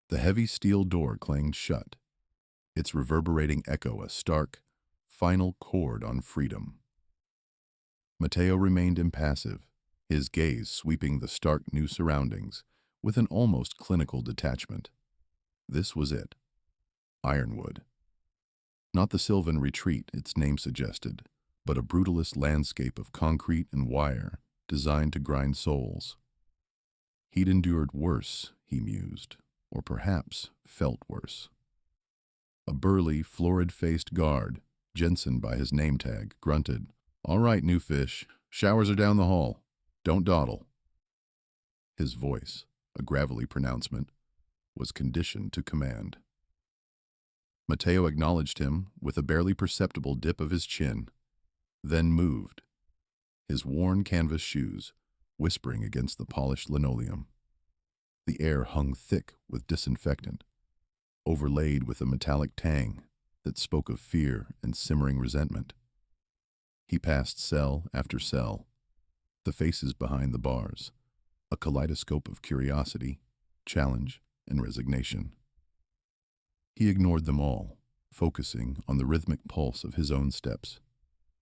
The heavy steel door clanged shut, its reverberating echo a stark, final chord on freedom. Mateo remained impassive, his gaze sweeping the stark new surroundings with an almost clinical detachment. This was it. Ironwood. Not the sylvan retreat its name suggested, but a brutalist landscape of concrete and wire designed to grind souls. He'd endured worse, he mused, or perhaps felt worse. A burly, florid-faced guard, Jensen by his name tag, grunted, "All right, new fish, showers are down the hall. Don't dawdle." His voice, a gravelly pronouncement, was conditioned to command. Mateo acknowledged him with a barely perceptible dip of his chin, then moved, his worn canvas shoes whispering against the polished linoleum. The air hung thick with disinfectant, overlaid with a metallic tang that spoke of fear and simmering resentment. He passed cell after cell, the faces behind the bars, a kaleidoscope of curiosity, challenge, and resignation. He ignored them all, focusing on the rhythmic pulse of his own steps,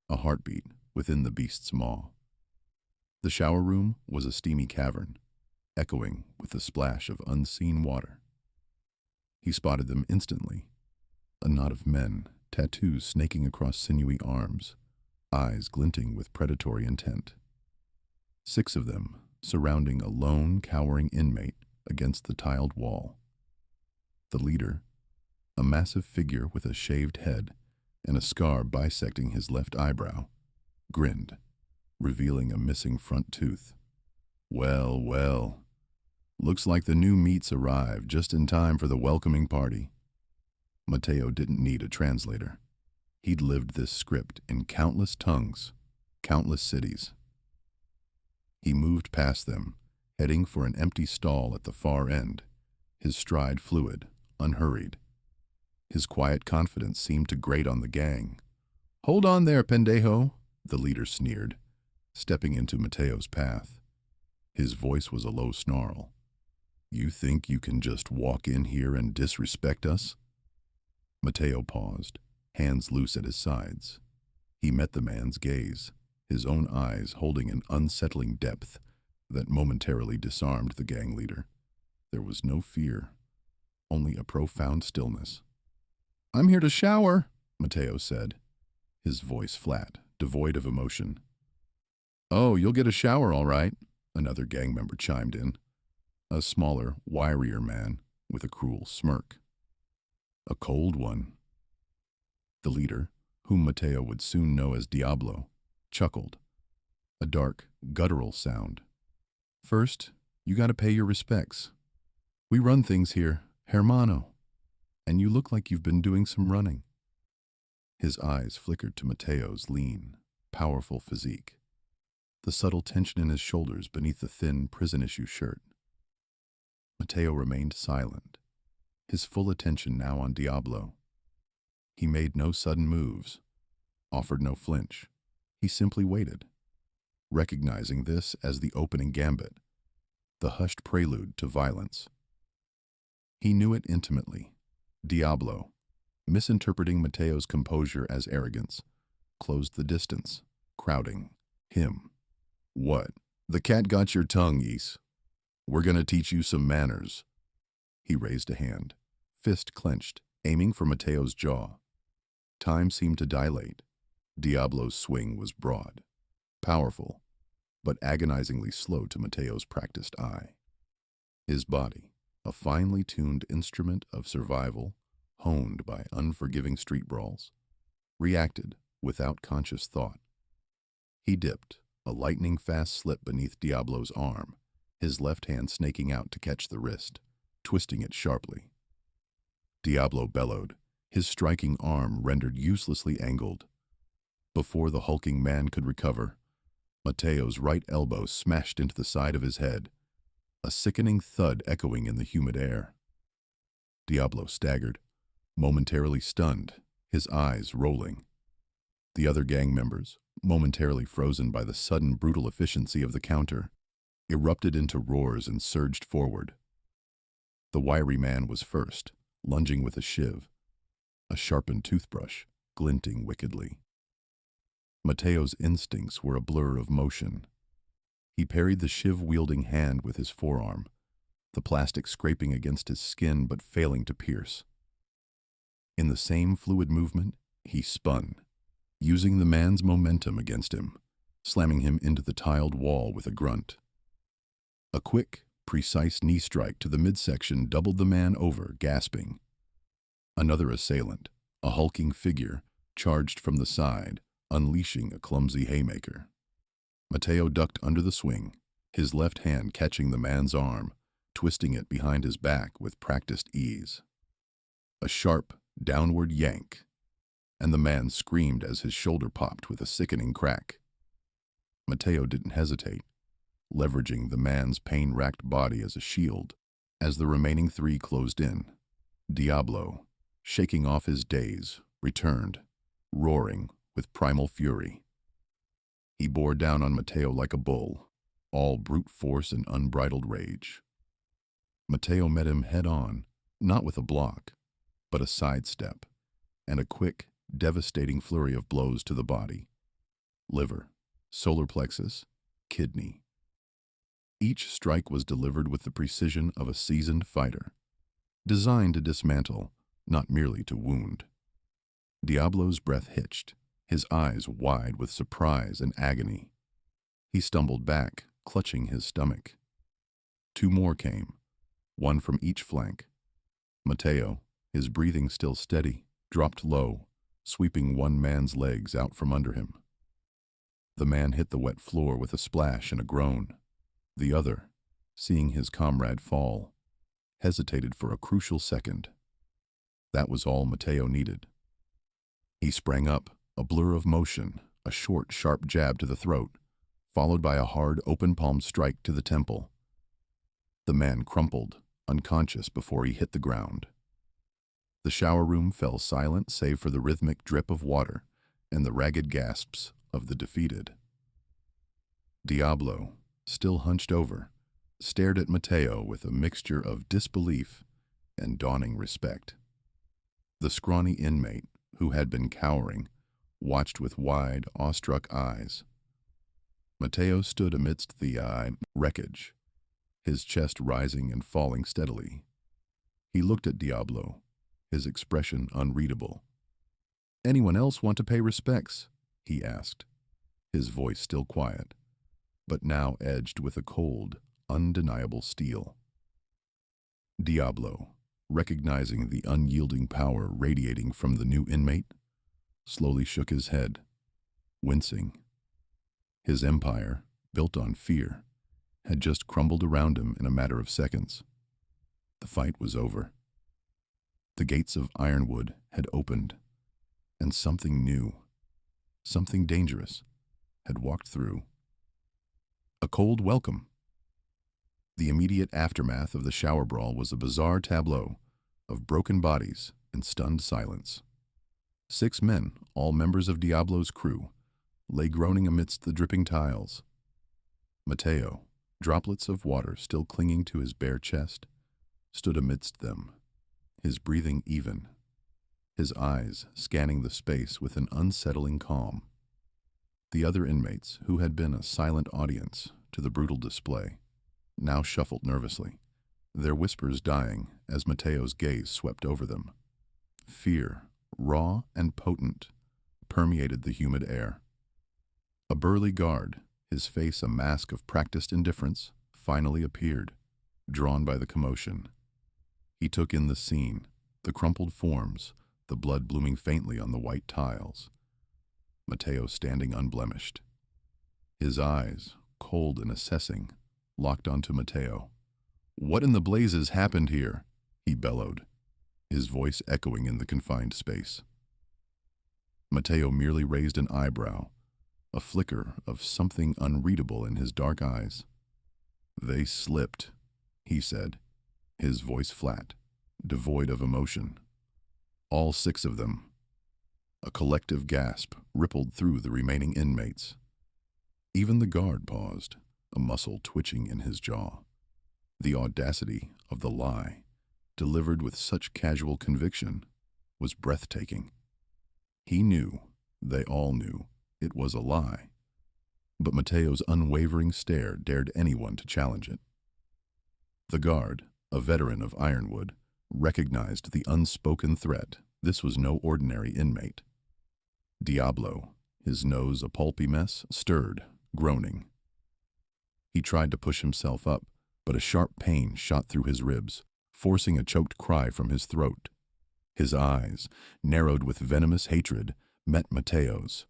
a heartbeat within the beast's maw. The shower room was a steamy cavern, echoing with the splash of unseen water. He spotted them instantly, a knot of men, tattoos snaking across sinewy arms, eyes glinting with predatory intent. 6 of them surrounding a lone, cowering inmate against the tiled wall. The leader, a massive figure with a shaved head and a scar bisecting his left eyebrow, grinned, revealing a missing front tooth. Well, well, looks like the new meats arrived just in time for the welcoming party. Mateo didn't need a translator. He'd lived this script in countless tongues, countless cities. He moved past them, heading for an empty stall at the far end, his stride fluid, unhurried. His quiet confidence seemed to grate on the gang. "Hold on there, pendejo," the leader sneered, stepping into Mateo's path. His voice was a low snarl. "You think you can just walk in here and disrespect us?" Mateo paused, hands loose at his sides. He met the man's gaze, his own eyes holding an unsettling depth that momentarily disarmed the gang leader. There was no fear, only a profound stillness. "I'm here to shower," Mateo said, his voice flat, devoid of emotion. "Oh, you'll get a shower all right," another gang member chimed in, a smaller, wirier man with a cruel smirk. "A cold one." The leader, whom Mateo would soon know as Diablo, chuckled, a dark, guttural sound. "First, you gotta pay your respects. We run things here, hermano, and you look like you've been doing some running." His eyes flickered to Mateo's lean, powerful physique, the subtle tension in his shoulders beneath the thin prison-issue shirt. Mateo remained silent, his full attention now on Diablo. He made no sudden moves, offered no flinch. He simply waited, recognizing this as the opening gambit, the hushed prelude to violence. He knew it intimately. Diablo, misinterpreting Mateo's composure as arrogance, closed the distance, crowding him. "What? The cat got your tongue, Ys. We're gonna teach you some manners." He raised a hand, fist clenched, aiming for Mateo's jaw. Time seemed to dilate. Diablo's swing was broad, powerful, but agonizingly slow to Mateo's practiced eye. His body, a finely tuned instrument of survival, honed by unforgiving street brawls, reacted without conscious thought. He dipped, a lightning-fast slip beneath Diablo's arm, his left hand snaking out to catch the wrist, twisting it sharply. Diablo bellowed, his striking arm rendered uselessly angled. Before the hulking man could recover, Mateo's right elbow smashed into the side of his head, a sickening thud echoing in the humid air. Diablo staggered, momentarily stunned, his eyes rolling. The other gang members, momentarily frozen by the sudden brutal efficiency of the counter, erupted into roars and surged forward. The wiry man was first, lunging with a shiv, a sharpened toothbrush, glinting wickedly. Mateo's instincts were a blur of motion. He parried the shiv-wielding hand with his forearm, the plastic scraping against his skin but failing to pierce. In the same fluid movement, he spun, using the man's momentum against him, slamming him into the tiled wall with a grunt. A quick, precise knee strike to the midsection doubled the man over, gasping. Another assailant, a hulking figure, charged from the side, unleashing a clumsy haymaker. Mateo ducked under the swing, his left hand catching the man's arm, twisting it behind his back with practiced ease. A sharp, downward yank, and the man screamed as his shoulder popped with a sickening crack. Mateo didn't hesitate, leveraging the man's pain-racked body as a shield as the remaining three closed in. Diablo, shaking off his daze, returned, roaring with primal fury. He bore down on Mateo like a bull, all brute force and unbridled rage. Mateo met him head-on, not with a block, but a sidestep, and a quick, devastating flurry of blows to the body. Liver, solar plexus, kidney. Each strike was delivered with the precision of a seasoned fighter, designed to dismantle, not merely to wound. Diablo's breath hitched, his eyes wide with surprise and agony. He stumbled back, clutching his stomach. Two more came, one from each flank. Mateo, his breathing still steady, dropped low, sweeping one man's legs out from under him. The man hit the wet floor with a splash and a groan. The other, seeing his comrade fall, hesitated for a crucial second. That was all Mateo needed. He sprang up, a blur of motion, a short, sharp jab to the throat, followed by a hard, open-palmed strike to the temple. The man crumpled, unconscious before he hit the ground. The shower room fell silent save for the rhythmic drip of water and the ragged gasps of the defeated. Diablo, still hunched over, stared at Mateo with a mixture of disbelief and dawning respect. The scrawny inmate, who had been cowering, watched with wide, awestruck eyes. Mateo stood amidst the wreckage, his chest rising and falling steadily. He looked at Diablo, his expression unreadable. "Anyone else want to pay respects?" he asked, his voice still quiet, but now edged with a cold, undeniable steel. Diablo, recognizing the unyielding power radiating from the new inmate, slowly shook his head, wincing. His empire, built on fear, had just crumbled around him in a matter of seconds. The fight was over. The gates of Ironwood had opened, and something new, something dangerous, had walked through. A cold welcome. The immediate aftermath of the shower brawl was a bizarre tableau of broken bodies and stunned silence. 6 men, all members of Diablo's crew, lay groaning amidst the dripping tiles. Mateo, droplets of water still clinging to his bare chest, stood amidst them, his breathing even, his eyes scanning the space with an unsettling calm. The other inmates, who had been a silent audience to the brutal display, now shuffled nervously, their whispers dying as Mateo's gaze swept over them. Fear, raw and potent, permeated the humid air. A burly guard, his face a mask of practiced indifference, finally appeared, drawn by the commotion. He took in the scene, the crumpled forms, the blood blooming faintly on the white tiles. Mateo standing unblemished. His eyes, cold and assessing, locked onto Mateo. "What in the blazes happened here?" he bellowed, his voice echoing in the confined space. Mateo merely raised an eyebrow, a flicker of something unreadable in his dark eyes. "They slipped," he said, his voice flat, devoid of emotion. "All 6 of them." A collective gasp rippled through the remaining inmates. Even the guard paused, a muscle twitching in his jaw. The audacity of the lie, delivered with such casual conviction, was breathtaking. He knew, they all knew, it was a lie, but Mateo's unwavering stare dared anyone to challenge it. The guard, a veteran of Ironwood, recognized the unspoken threat. This was no ordinary inmate. Diablo, his nose a pulpy mess, stirred, groaning. He tried to push himself up, but a sharp pain shot through his ribs, forcing a choked cry from his throat. His eyes, narrowed with venomous hatred, met Mateo's.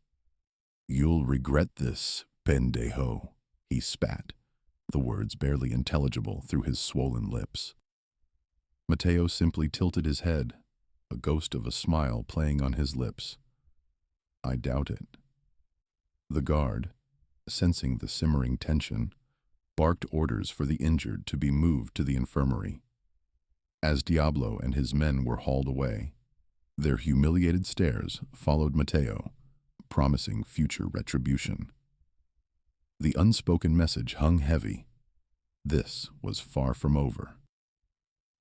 "You'll regret this, pendejo," he spat, the words barely intelligible through his swollen lips. Mateo simply tilted his head, a ghost of a smile playing on his lips. "I doubt it." The guard, sensing the simmering tension, barked orders for the injured to be moved to the infirmary. As Diablo and his men were hauled away, their humiliated stares followed Mateo, promising future retribution. The unspoken message hung heavy. This was far from over.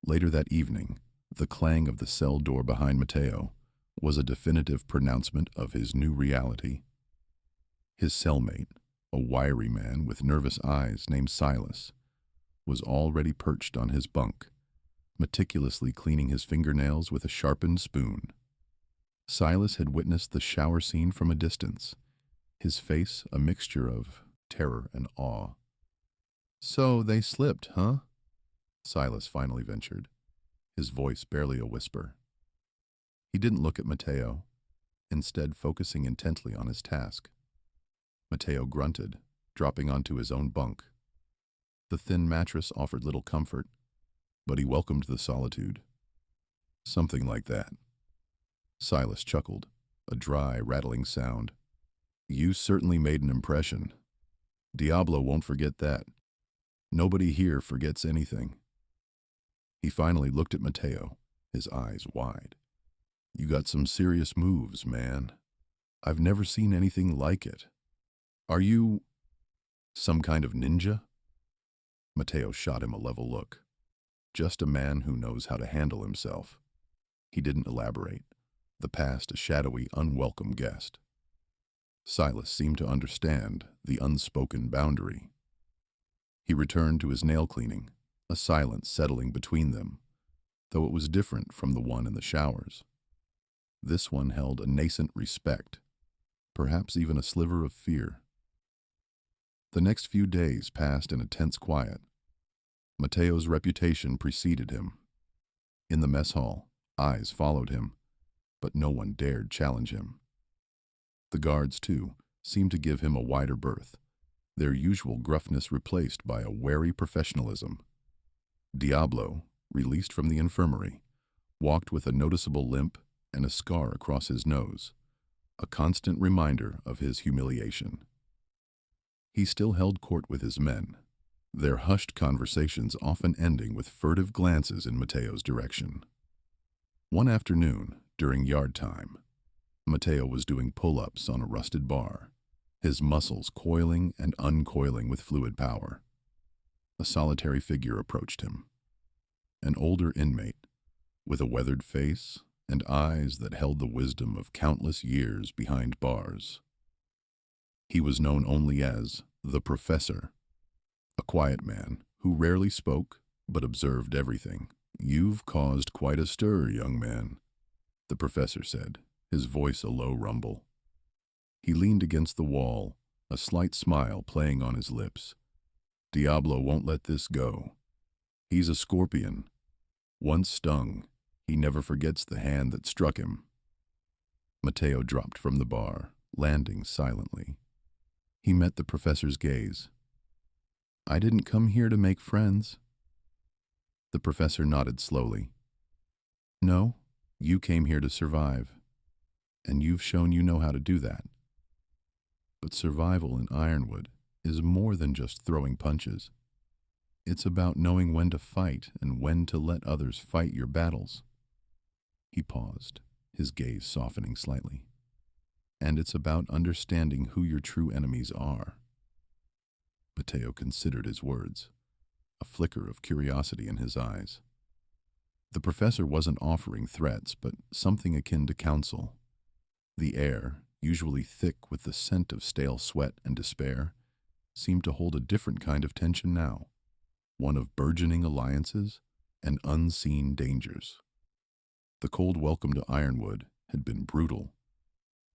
Later that evening, the clang of the cell door behind Mateo was a definitive pronouncement of his new reality. His cellmate, a wiry man with nervous eyes named Silas, was already perched on his bunk, meticulously cleaning his fingernails with a sharpened spoon. Silas had witnessed the shower scene from a distance, his face a mixture of terror and awe. "So they slipped, huh?" Silas finally ventured, his voice barely a whisper. He didn't look at Mateo, instead focusing intently on his task. Mateo grunted, dropping onto his own bunk. The thin mattress offered little comfort, but he welcomed the solitude. "Something like that." Silas chuckled, a dry, rattling sound. "You certainly made an impression. Diablo won't forget that. Nobody here forgets anything." He finally looked at Mateo, his eyes wide. "You got some serious moves, man. I've never seen anything like it. Are you some kind of ninja?" Mateo shot him a level look. "Just a man who knows how to handle himself." He didn't elaborate, the past a shadowy, unwelcome guest. Silas seemed to understand the unspoken boundary. He returned to his nail cleaning, a silence settling between them, though it was different from the one in the showers. This one held a nascent respect, perhaps even a sliver of fear. The next few days passed in a tense quiet. Mateo's reputation preceded him. In the mess hall, eyes followed him, but no one dared challenge him. The guards, too, seemed to give him a wider berth, their usual gruffness replaced by a wary professionalism. Diablo, released from the infirmary, walked with a noticeable limp and a scar across his nose, a constant reminder of his humiliation. He still held court with his men, their hushed conversations often ending with furtive glances in Mateo's direction. One afternoon, during yard time, Mateo was doing pull-ups on a rusted bar, his muscles coiling and uncoiling with fluid power. A solitary figure approached him. An older inmate, with a weathered face and eyes that held the wisdom of countless years behind bars. He was known only as the Professor, a quiet man who rarely spoke but observed everything. "You've caused quite a stir, young man," the professor said, his voice a low rumble. He leaned against the wall, a slight smile playing on his lips. "Diablo won't let this go. He's a scorpion. Once stung, he never forgets the hand that struck him." Mateo dropped from the bar, landing silently. He met the professor's gaze. "I didn't come here to make friends." The professor nodded slowly. "No, you came here to survive, and you've shown you know how to do that. But survival in Ironwood is more than just throwing punches. It's about knowing when to fight and when to let others fight your battles." He paused, his gaze softening slightly. "And it's about understanding who your true enemies are." Mateo considered his words, a flicker of curiosity in his eyes. The professor wasn't offering threats, but something akin to counsel. The air, usually thick with the scent of stale sweat and despair, seemed to hold a different kind of tension now, one of burgeoning alliances and unseen dangers. The cold welcome to Ironwood had been brutal,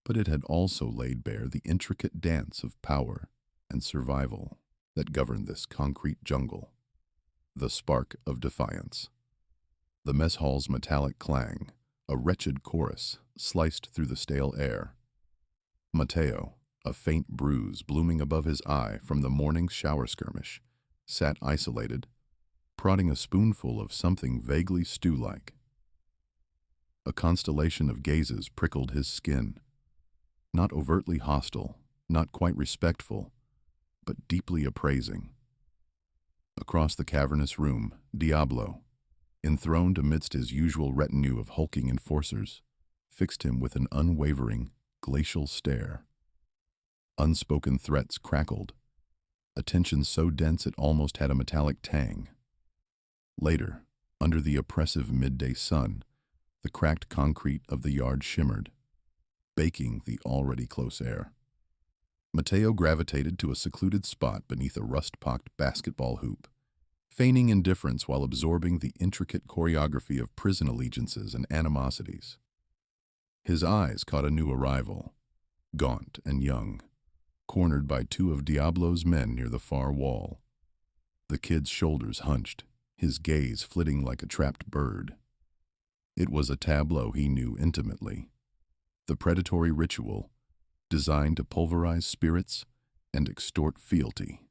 but it had also laid bare the intricate dance of power and survival that governed this concrete jungle. The spark of defiance. The mess hall's metallic clang, a wretched chorus, sliced through the stale air. Mateo, a faint bruise blooming above his eye from the morning's shower skirmish, sat isolated, prodding a spoonful of something vaguely stew-like. A constellation of gazes prickled his skin, not overtly hostile, not quite respectful, but deeply appraising. Across the cavernous room, Diablo, enthroned amidst his usual retinue of hulking enforcers, fixed him with an unwavering, glacial stare. Unspoken threats crackled, a tension so dense it almost had a metallic tang. Later, under the oppressive midday sun, the cracked concrete of the yard shimmered, baking the already close air. Mateo gravitated to a secluded spot beneath a rust-pocked basketball hoop, feigning indifference while absorbing the intricate choreography of prison allegiances and animosities. His eyes caught a new arrival, gaunt and young, cornered by two of Diablo's men near the far wall. The kid's shoulders hunched, his gaze flitting like a trapped bird. It was a tableau he knew intimately, the predatory ritual designed to pulverize spirits and extort fealty.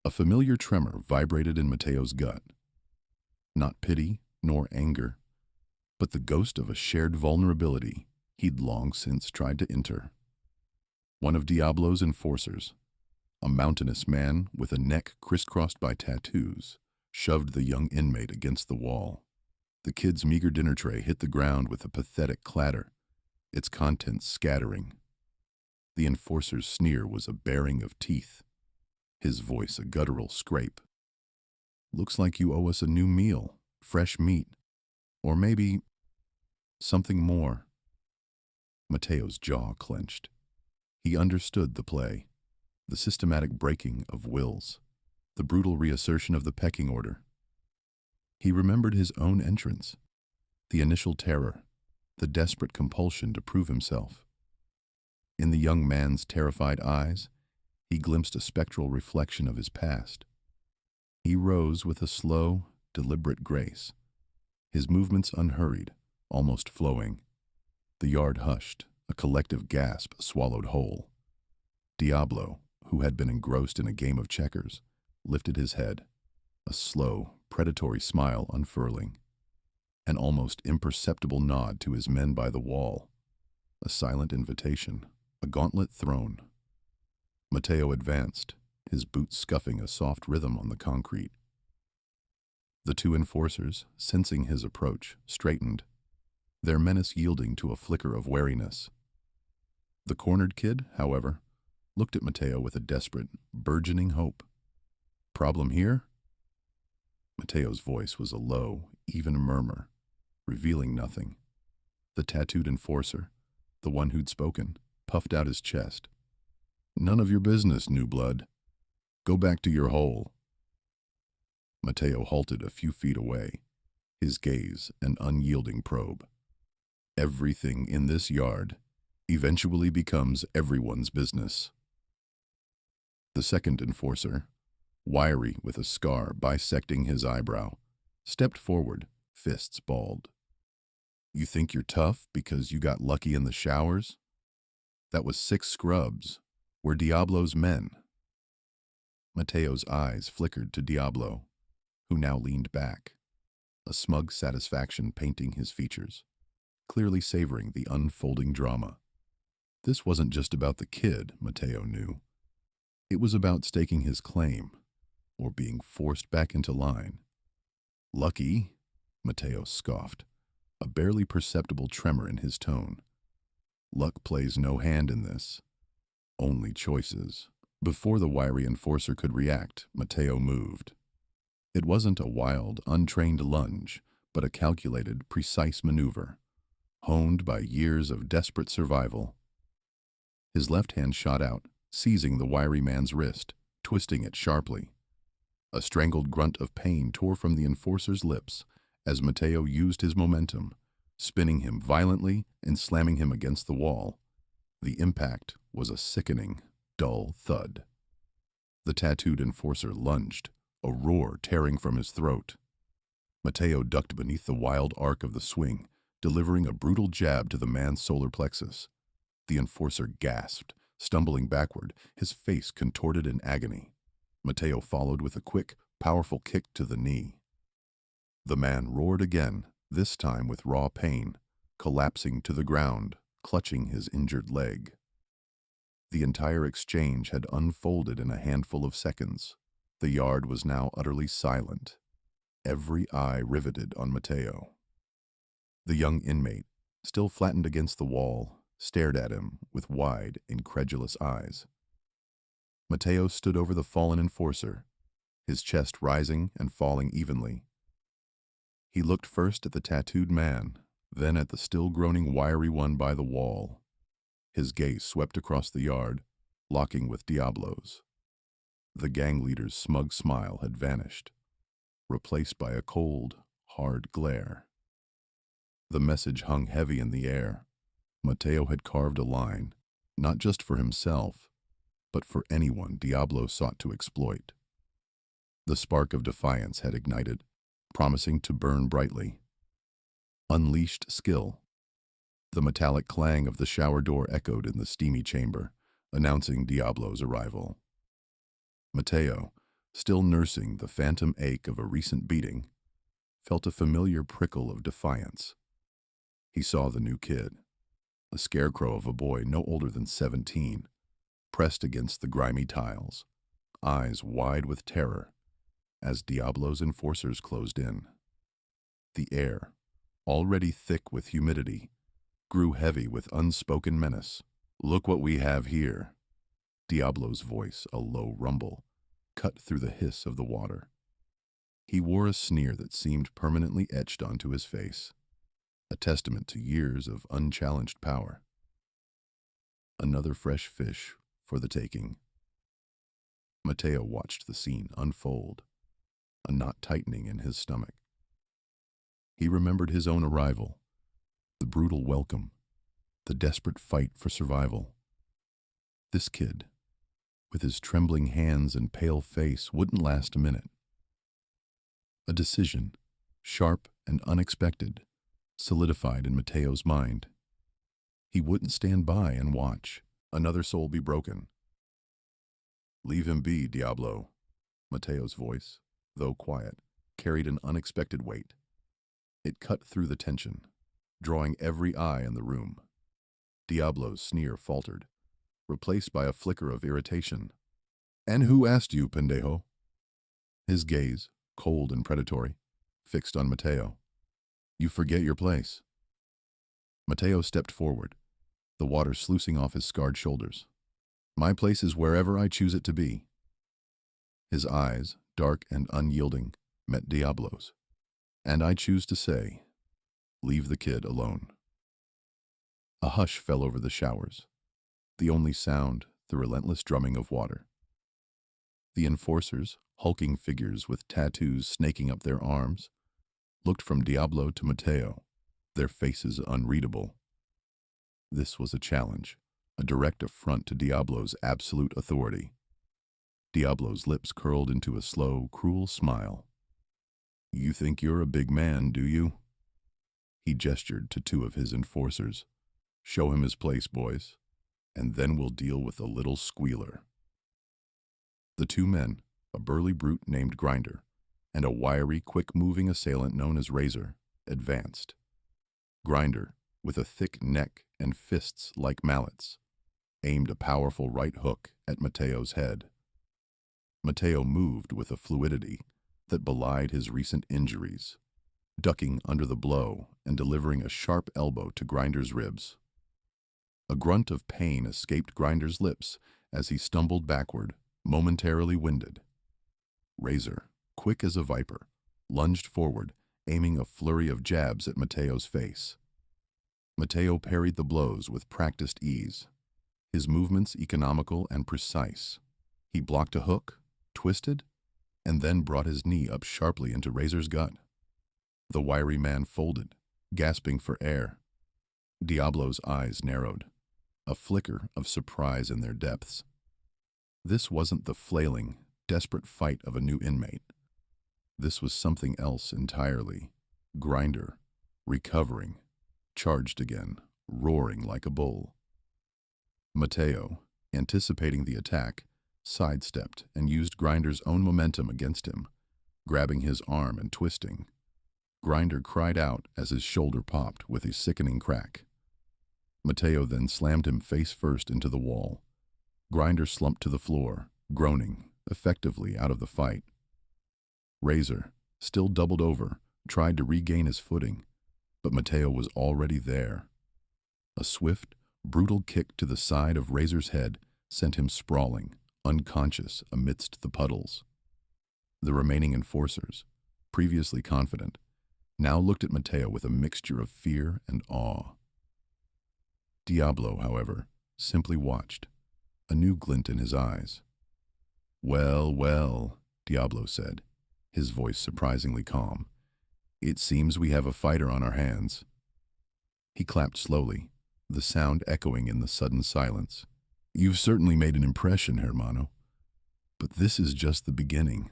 A familiar tremor vibrated in Mateo's gut. Not pity nor anger, but the ghost of a shared vulnerability he'd long since tried to enter. One of Diablo's enforcers, a mountainous man with a neck crisscrossed by tattoos, shoved the young inmate against the wall. The kid's meager dinner tray hit the ground with a pathetic clatter, its contents scattering. The enforcer's sneer was a baring of teeth, his voice a guttural scrape. "Looks like you owe us a new meal, fresh meat, or maybe something more." Mateo's jaw clenched. He understood the play, the systematic breaking of wills, the brutal reassertion of the pecking order. He remembered his own entrance, the initial terror, the desperate compulsion to prove himself. In the young man's terrified eyes, he glimpsed a spectral reflection of his past. He rose with a slow, deliberate grace, his movements unhurried, almost flowing. The yard hushed, a collective gasp swallowed whole. Diablo, who had been engrossed in a game of checkers, lifted his head, a slow, predatory smile unfurling. An almost imperceptible nod to his men by the wall. A silent invitation, a gauntlet thrown. Mateo advanced, his boots scuffing a soft rhythm on the concrete. The two enforcers, sensing his approach, straightened, their menace yielding to a flicker of wariness. The cornered kid, however, looked at Mateo with a desperate, burgeoning hope. "Problem here?" Mateo's voice was a low, even murmur, revealing nothing. The tattooed enforcer, the one who'd spoken, puffed out his chest. "None of your business, new blood. Go back to your hole." Mateo halted a few feet away, his gaze an unyielding probe. Everything in this yard eventually becomes everyone's business. The second enforcer, wiry with a scar bisecting his eyebrow, stepped forward, fists balled. "You think you're tough because you got lucky in the showers? That was 6 scrubs. We're Diablo's men." Mateo's eyes flickered to Diablo, who now leaned back, a smug satisfaction painting his features, clearly savoring the unfolding drama. This wasn't just about the kid, Mateo knew. It was about staking his claim, or being forced back into line. "Lucky?" Mateo scoffed, a barely perceptible tremor in his tone. "Luck plays no hand in this. Only choices." Before the wiry enforcer could react, Mateo moved. It wasn't a wild, untrained lunge, but a calculated, precise maneuver, honed by years of desperate survival. His left hand shot out, seizing the wiry man's wrist, twisting it sharply. A strangled grunt of pain tore from the enforcer's lips as Mateo used his momentum, spinning him violently and slamming him against the wall. The impact was a sickening, dull thud. The tattooed enforcer lunged, a roar tearing from his throat. Mateo ducked beneath the wild arc of the swing, delivering a brutal jab to the man's solar plexus. The enforcer gasped, stumbling backward, his face contorted in agony. Mateo followed with a quick, powerful kick to the knee. The man roared again, this time with raw pain, collapsing to the ground, clutching his injured leg. The entire exchange had unfolded in a handful of seconds. The yard was now utterly silent, every eye riveted on Mateo. The young inmate, still flattened against the wall, stared at him with wide, incredulous eyes. Mateo stood over the fallen enforcer, his chest rising and falling evenly. He looked first at the tattooed man, then at the still groaning wiry one by the wall. His gaze swept across the yard, locking with Diablo's. The gang leader's smug smile had vanished, replaced by a cold, hard glare. The message hung heavy in the air. Mateo had carved a line, not just for himself, but for anyone Diablo sought to exploit. The spark of defiance had ignited, promising to burn brightly. Unleashed skill. The metallic clang of the shower door echoed in the steamy chamber, announcing Diablo's arrival. Mateo, still nursing the phantom ache of a recent beating, felt a familiar prickle of defiance. He saw the new kid, a scarecrow of a boy no older than 17, pressed against the grimy tiles, eyes wide with terror, as Diablo's enforcers closed in. The air, already thick with humidity, grew heavy with unspoken menace. "Look what we have here." Diablo's voice, a low rumble, cut through the hiss of the water. He wore a sneer that seemed permanently etched onto his face, a testament to years of unchallenged power. Another fresh fish for the taking. Mateo watched the scene unfold, a knot tightening in his stomach. He remembered his own arrival, the brutal welcome, the desperate fight for survival. This kid, with his trembling hands and pale face, wouldn't last a minute. A decision, sharp and unexpected, solidified in Mateo's mind. He wouldn't stand by and watch another soul be broken. "Leave him be, Diablo." Mateo's voice, though quiet, carried an unexpected weight. It cut through the tension, drawing every eye in the room. Diablo's sneer faltered, replaced by a flicker of irritation. "And who asked you, pendejo?" His gaze, cold and predatory, fixed on Mateo. "You forget your place." Mateo stepped forward, the water sluicing off his scarred shoulders. "My place is wherever I choose it to be." His eyes, dark and unyielding, met Diablo's. "And I choose to say, leave the kid alone." A hush fell over the showers, the only sound the relentless drumming of water. The enforcers, hulking figures with tattoos snaking up their arms, looked from Diablo to Mateo, their faces unreadable. This was a challenge, a direct affront to Diablo's absolute authority. Diablo's lips curled into a slow, cruel smile. "You think you're a big man, do you?" He gestured to two of his enforcers. "Show him his place, boys, and then we'll deal with the little squealer." The two men, a burly brute named Grinder, and a wiry, quick-moving assailant known as Razor, advanced. Grinder, with a thick neck and fists like mallets, aimed a powerful right hook at Mateo's head. Mateo moved with a fluidity that belied his recent injuries, ducking under the blow and delivering a sharp elbow to Grinder's ribs. A grunt of pain escaped Grinder's lips as he stumbled backward, momentarily winded. Razor, quick as a viper, lunged forward aiming a flurry of jabs at Mateo's face. Mateo parried the blows with practiced ease, his movements economical and precise. He blocked a hook, twisted, and then brought his knee up sharply into Razor's gut. The wiry man folded, gasping for air. Diablo's eyes narrowed, a flicker of surprise in their depths. This wasn't the flailing, desperate fight of a new inmate. This was something else entirely. Grinder, recovering, charged again, roaring like a bull. Mateo, anticipating the attack, sidestepped and used Grinder's own momentum against him, grabbing his arm and twisting. Grinder cried out as his shoulder popped with a sickening crack. Mateo then slammed him face first into the wall. Grinder slumped to the floor, groaning, effectively out of the fight. Razor, still doubled over, tried to regain his footing, but Mateo was already there. A swift, brutal kick to the side of Razor's head sent him sprawling, unconscious amidst the puddles. The remaining enforcers, previously confident, now looked at Mateo with a mixture of fear and awe. Diablo, however, simply watched, a new glint in his eyes. "Well, well," Diablo said, his voice surprisingly calm. "It seems we have a fighter on our hands." He clapped slowly, the sound echoing in the sudden silence. "You've certainly made an impression, hermano. But this is just the beginning."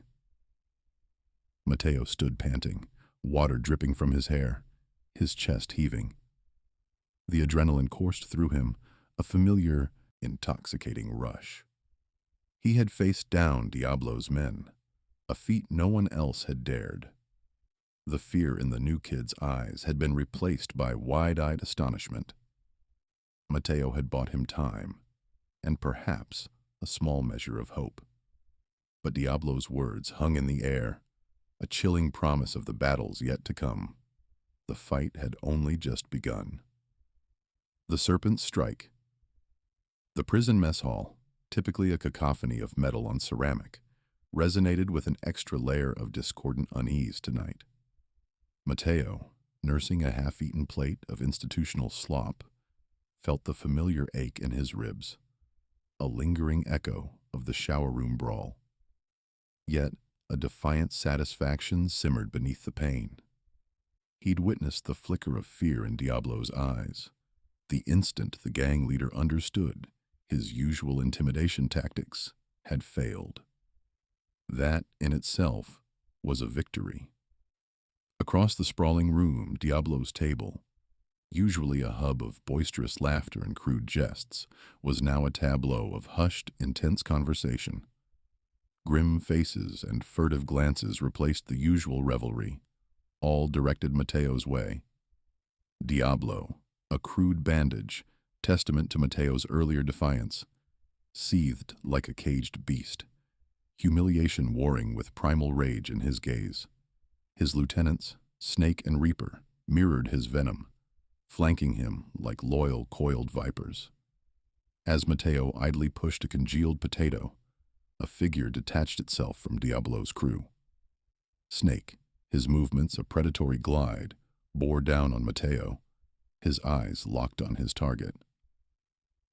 Mateo stood panting, water dripping from his hair, his chest heaving. The adrenaline coursed through him, a familiar, intoxicating rush. He had faced down Diablo's men, a feat no one else had dared. The fear in the new kid's eyes had been replaced by wide-eyed astonishment. Mateo had bought him time, and perhaps a small measure of hope. But Diablo's words hung in the air, a chilling promise of the battles yet to come. The fight had only just begun. The Serpent's Strike. The prison mess hall, typically a cacophony of metal on ceramic, resonated with an extra layer of discordant unease tonight. Mateo, nursing a half-eaten plate of institutional slop, felt the familiar ache in his ribs, a lingering echo of the shower room brawl. Yet, a defiant satisfaction simmered beneath the pain. He'd witnessed the flicker of fear in Diablo's eyes, the instant the gang leader understood his usual intimidation tactics had failed. That, in itself, was a victory. Across the sprawling room, Diablo's table, usually a hub of boisterous laughter and crude jests, was now a tableau of hushed, intense conversation. Grim faces and furtive glances replaced the usual revelry, all directed Mateo's way. Diablo, a crude bandage, testament to Mateo's earlier defiance, seethed like a caged beast, humiliation warring with primal rage in his gaze. His lieutenants, Snake and Reaper, mirrored his venom, flanking him like loyal, coiled vipers. As Mateo idly pushed a congealed potato, a figure detached itself from Diablo's crew. Snake, his movements a predatory glide, bore down on Mateo, his eyes locked on his target.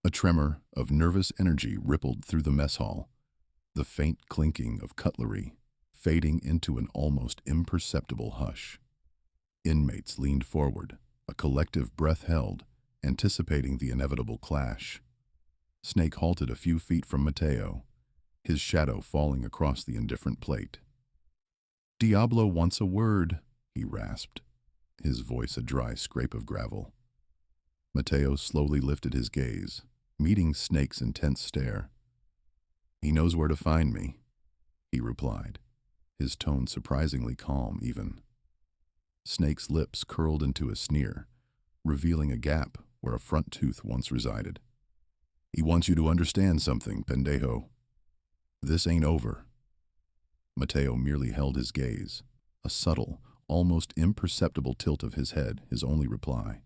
A tremor of nervous energy rippled through the mess hall, the faint clinking of cutlery fading into an almost imperceptible hush. Inmates leaned forward, a collective breath held, anticipating the inevitable clash. Snake halted a few feet from Mateo, his shadow falling across the indifferent plate. "Diablo wants a word," he rasped, his voice a dry scrape of gravel. Mateo slowly lifted his gaze, meeting Snake's intense stare. "He knows where to find me," he replied, his tone surprisingly calm even. Snake's lips curled into a sneer, revealing a gap where a front tooth once resided. "He wants you to understand something, pendejo. This ain't over." Mateo merely held his gaze, a subtle, almost imperceptible tilt of his head his only reply.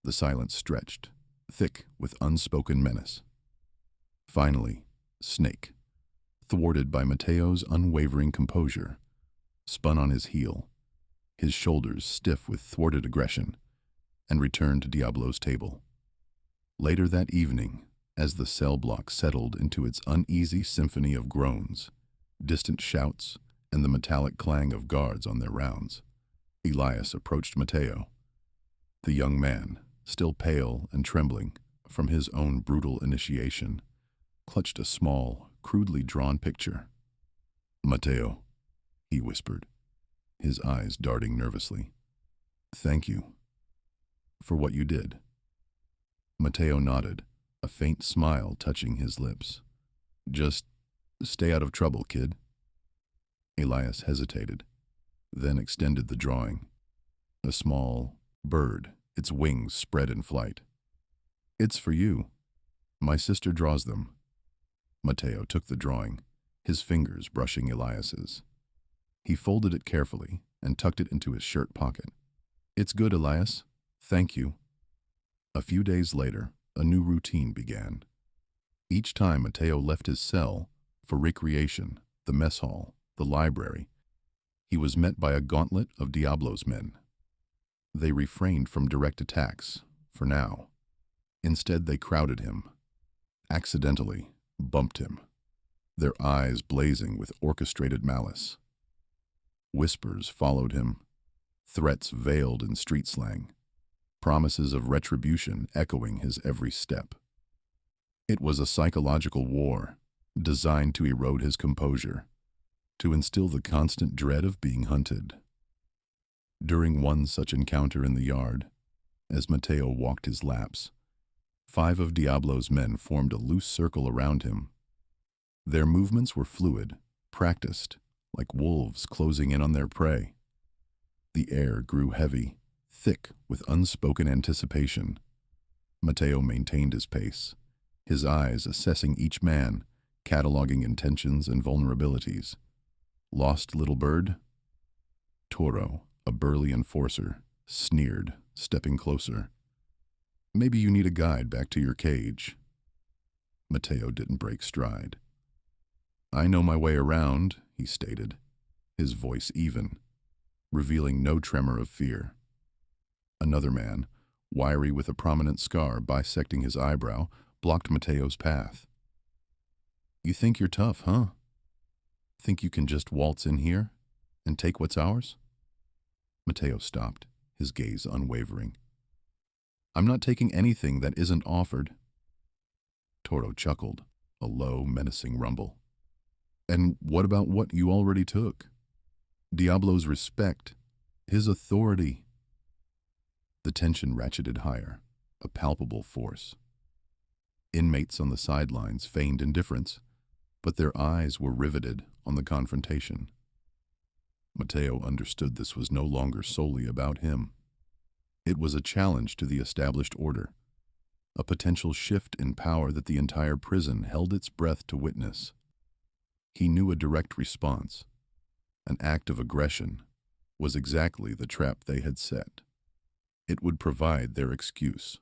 The silence stretched, thick with unspoken menace. Finally, Snake, thwarted by Mateo's unwavering composure, spun on his heel, his shoulders stiff with thwarted aggression, and returned to Diablo's table. Later that evening, as the cell block settled into its uneasy symphony of groans, distant shouts, and the metallic clang of guards on their rounds, Elias approached Mateo. The young man, still pale and trembling from his own brutal initiation, clutched a small, crudely drawn picture. "Mateo," he whispered, his eyes darting nervously. "Thank you for what you did." Mateo nodded, a faint smile touching his lips. "Just stay out of trouble, kid." Elias hesitated, then extended the drawing. A small bird, its wings spread in flight. "It's for you. My sister draws them." Mateo took the drawing, his fingers brushing Elias's. He folded it carefully and tucked it into his shirt pocket. "It's good, Elias. Thank you." A few days later, a new routine began. Each time Mateo left his cell for recreation, the mess hall, the library, he was met by a gauntlet of Diablo's men. They refrained from direct attacks, for now. Instead, they crowded him, accidentally bumped him, their eyes blazing with orchestrated malice. Whispers followed him, threats veiled in street slang, promises of retribution echoing his every step. It was a psychological war designed to erode his composure, to instill the constant dread of being hunted. During one such encounter in the yard, as Mateo walked his laps, 5 of Diablo's men formed a loose circle around him. Their movements were fluid, practiced, like wolves closing in on their prey. The air grew heavy, thick with unspoken anticipation. Mateo maintained his pace, his eyes assessing each man, cataloging intentions and vulnerabilities. "Lost little bird?" Toro, a burly enforcer, sneered, stepping closer. "Maybe you need a guide back to your cage." Mateo didn't break stride. "I know my way around," he stated, his voice even, revealing no tremor of fear. Another man, wiry with a prominent scar bisecting his eyebrow, blocked Mateo's path. "You think you're tough, huh? Think you can just waltz in here and take what's ours?" Mateo stopped, his gaze unwavering. "I'm not taking anything that isn't offered." Toro chuckled, a low, menacing rumble. "And what about what you already took? Diablo's respect, his authority." The tension ratcheted higher, a palpable force. Inmates on the sidelines feigned indifference, but their eyes were riveted on the confrontation. Mateo understood this was no longer solely about him. It was a challenge to the established order, a potential shift in power that the entire prison held its breath to witness. He knew a direct response, an act of aggression, was exactly the trap they had set. It would provide their excuse.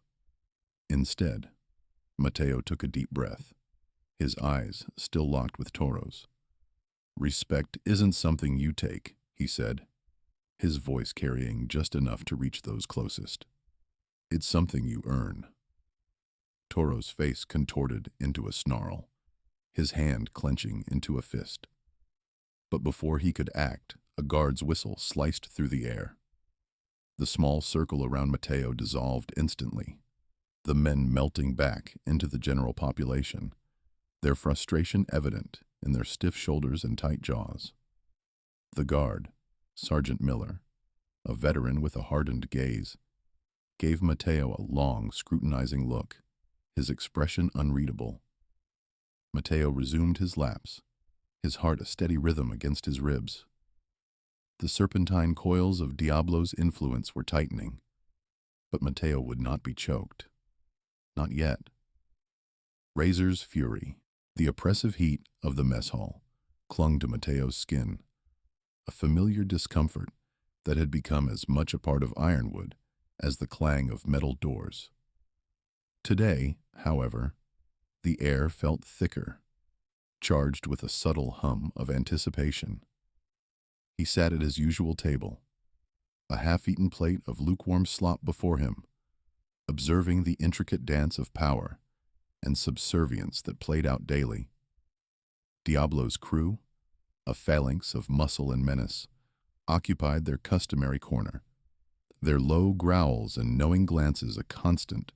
Instead, Mateo took a deep breath, his eyes still locked with Toro's. "Respect isn't something you take," he said, his voice carrying just enough to reach those closest. "It's something you earn." Toro's face contorted into a snarl, his hand clenching into a fist. But before he could act, a guard's whistle sliced through the air. The small circle around Mateo dissolved instantly, the men melting back into the general population, their frustration evident in their stiff shoulders and tight jaws. The guard, Sergeant Miller, a veteran with a hardened gaze, gave Mateo a long, scrutinizing look, his expression unreadable. Mateo resumed his laps, his heart a steady rhythm against his ribs. The serpentine coils of Diablo's influence were tightening, but Mateo would not be choked. Not yet. Razor's fury, the oppressive heat of the mess hall, clung to Mateo's skin, a familiar discomfort that had become as much a part of ironwood as the clang of metal doors. Today, however, the air felt thicker, charged with a subtle hum of anticipation. He sat at his usual table, a half-eaten plate of lukewarm slop before him, observing the intricate dance of power and subservience that played out daily. Diablo's crew, a phalanx of muscle and menace, occupied their customary corner, their low growls and knowing glances a constant,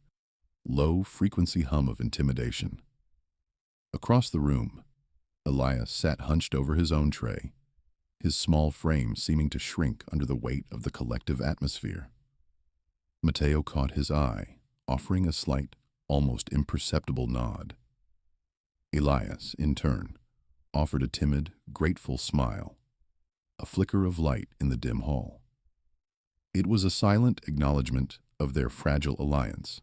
low-frequency hum of intimidation. Across the room, Elias sat hunched over his own tray, his small frame seeming to shrink under the weight of the collective atmosphere. Mateo caught his eye, offering a slight, almost imperceptible nod. Elias, in turn, offered a timid, grateful smile, a flicker of light in the dim hall. It was a silent acknowledgement of their fragile alliance,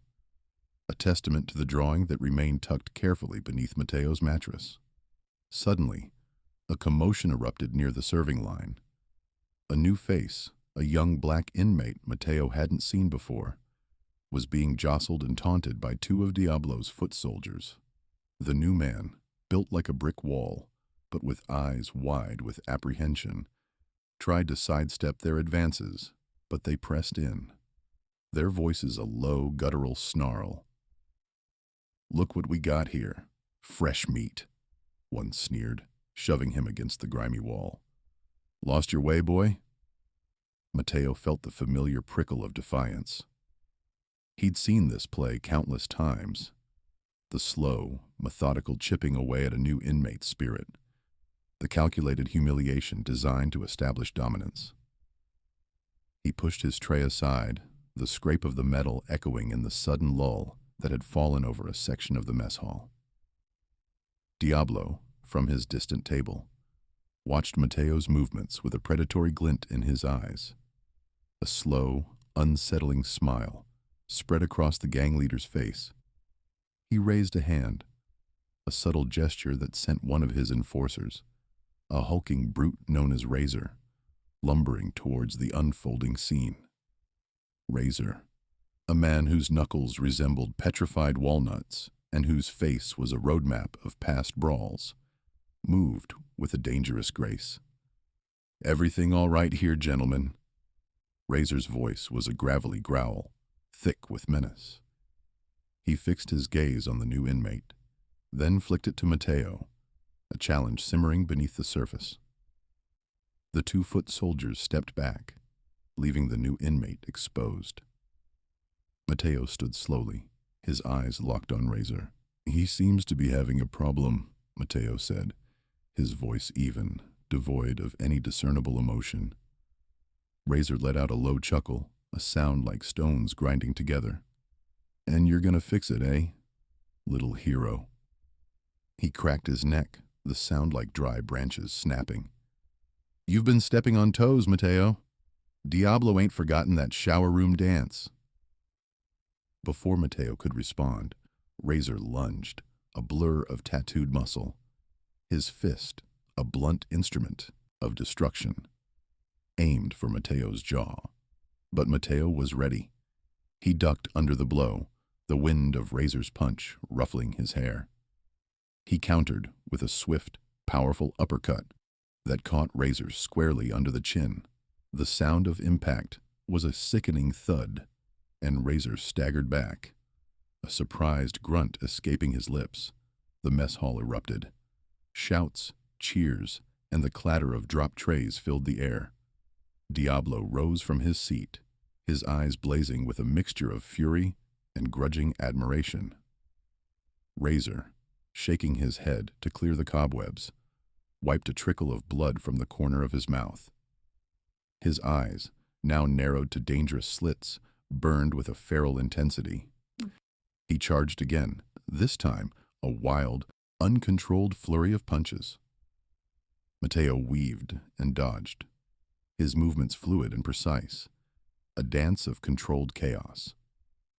a testament to the drawing that remained tucked carefully beneath Mateo's mattress. Suddenly, a commotion erupted near the serving line. A new face, a young black inmate Mateo hadn't seen before, was being jostled and taunted by two of Diablo's foot soldiers. The new man, built like a brick wall, but with eyes wide with apprehension, tried to sidestep their advances, but they pressed in, their voices a low, guttural snarl. "Look what we got here. Fresh meat," one sneered, shoving him against the grimy wall. "Lost your way, boy?" Mateo felt the familiar prickle of defiance. He'd seen this play countless times, the slow, methodical chipping away at a new inmate's spirit, the calculated humiliation designed to establish dominance. He pushed his tray aside, the scrape of the metal echoing in the sudden lull that had fallen over a section of the mess hall. Diablo, from his distant table, watched Mateo's movements with a predatory glint in his eyes. A slow, unsettling smile spread across the gang leader's face. He raised a hand, a subtle gesture that sent one of his enforcers, a hulking brute known as Razor, lumbering towards the unfolding scene. Razor, a man whose knuckles resembled petrified walnuts and whose face was a roadmap of past brawls, moved with a dangerous grace. "Everything all right here, gentlemen?" Razor's voice was a gravelly growl, thick with menace. He fixed his gaze on the new inmate, then flicked it to Mateo, a challenge simmering beneath the surface. The 2-foot soldiers stepped back, leaving the new inmate exposed. Mateo stood slowly, his eyes locked on Razor. "He seems to be having a problem," Mateo said, his voice even, devoid of any discernible emotion. Razor let out a low chuckle, a sound like stones grinding together. "And you're gonna fix it, eh? Little hero." He cracked his neck, the sound like dry branches snapping. "You've been stepping on toes, Mateo. Diablo ain't forgotten that shower room dance." Before Mateo could respond, Razor lunged, a blur of tattooed muscle, his fist a blunt instrument of destruction, aimed for Mateo's jaw. But Mateo was ready. He ducked under the blow, the wind of Razor's punch ruffling his hair. He countered with a swift, powerful uppercut that caught Razor squarely under the chin. The sound of impact was a sickening thud, and Razor staggered back, a surprised grunt escaping his lips. The mess hall erupted. Shouts, cheers, and the clatter of dropped trays filled the air. Diablo rose from his seat, his eyes blazing with a mixture of fury and grudging admiration. Razor, shaking his head to clear the cobwebs, wiped a trickle of blood from the corner of his mouth. His eyes, now narrowed to dangerous slits, burned with a feral intensity. He charged again, this time a wild, uncontrolled flurry of punches. Mateo weaved and dodged, his movements fluid and precise, a dance of controlled chaos.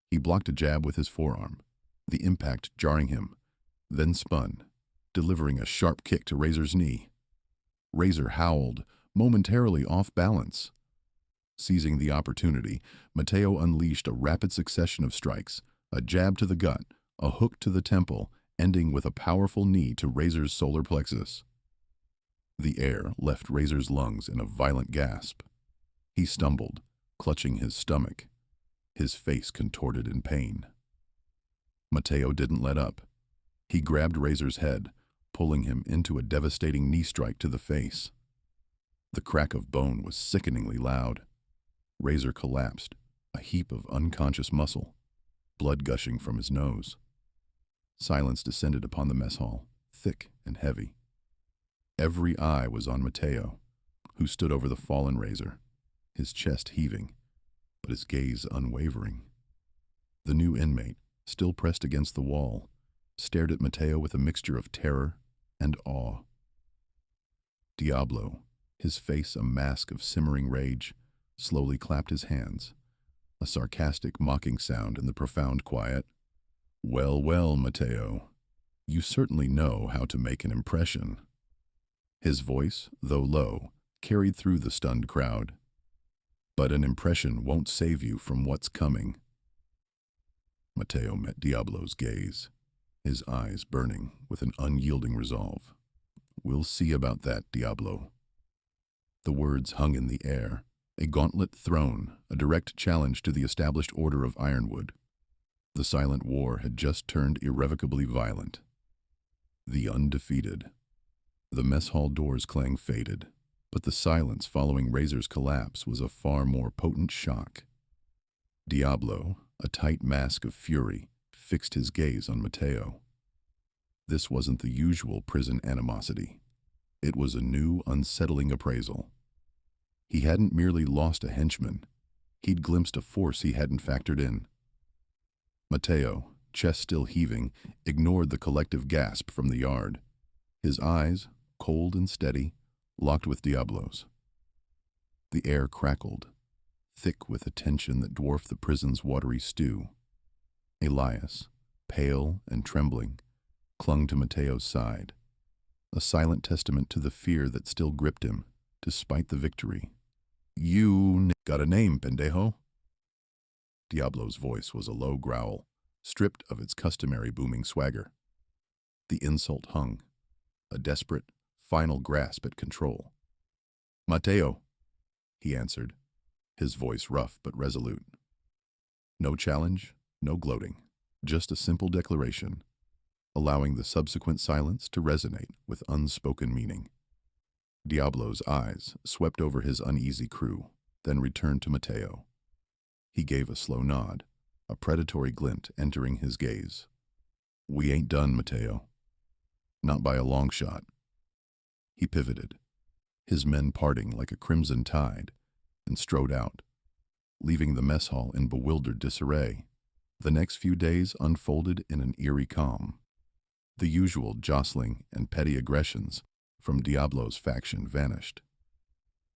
He blocked a jab with his forearm, the impact jarring him, then spun, delivering a sharp kick to Razor's knee. Razor howled, momentarily off balance. Seizing the opportunity, Mateo unleashed a rapid succession of strikes, a jab to the gut, a hook to the temple, ending with a powerful knee to Razor's solar plexus. The air left Razor's lungs in a violent gasp. He stumbled, clutching his stomach, his face contorted in pain. Mateo didn't let up. He grabbed Razor's head, pulling him into a devastating knee strike to the face. The crack of bone was sickeningly loud. Razor collapsed, a heap of unconscious muscle, blood gushing from his nose. Silence descended upon the mess hall, thick and heavy. Every eye was on Mateo, who stood over the fallen Razor, his chest heaving, but his gaze unwavering. The new inmate, still pressed against the wall, stared at Mateo with a mixture of terror and awe. Diablo, his face a mask of simmering rage, slowly clapped his hands, a sarcastic, mocking sound in the profound quiet. "Well, well, Mateo, you certainly know how to make an impression." His voice, though low, carried through the stunned crowd. "But an impression won't save you from what's coming." Mateo met Diablo's gaze, his eyes burning with an unyielding resolve. "We'll see about that, Diablo." The words hung in the air, a gauntlet thrown, a direct challenge to the established order of Ironwood. The silent war had just turned irrevocably violent. The undefeated. The mess hall door's clang faded, but the silence following Razor's collapse was a far more potent shock. Diablo, a tight mask of fury, fixed his gaze on Mateo. This wasn't the usual prison animosity. It was a new, unsettling appraisal. He hadn't merely lost a henchman. He'd glimpsed a force he hadn't factored in. Mateo, chest still heaving, ignored the collective gasp from the yard. His eyes, cold and steady, locked with Diablo's. The air crackled, thick with a tension that dwarfed the prison's watery stew. Elias, pale and trembling, clung to Mateo's side, a silent testament to the fear that still gripped him, despite the victory. "You got a name, pendejo?" Diablo's voice was a low growl, stripped of its customary booming swagger. The insult hung, a desperate, final grasp at control. "Mateo," he answered, his voice rough but resolute. No challenge, no gloating, just a simple declaration, allowing the subsequent silence to resonate with unspoken meaning. Diablo's eyes swept over his uneasy crew, then returned to Mateo. He gave a slow nod, a predatory glint entering his gaze. "We ain't done, Mateo. Not by a long shot." He pivoted, his men parting like a crimson tide, and strode out, leaving the mess hall in bewildered disarray. The next few days unfolded in an eerie calm. The usual jostling and petty aggressions from Diablo's faction vanished.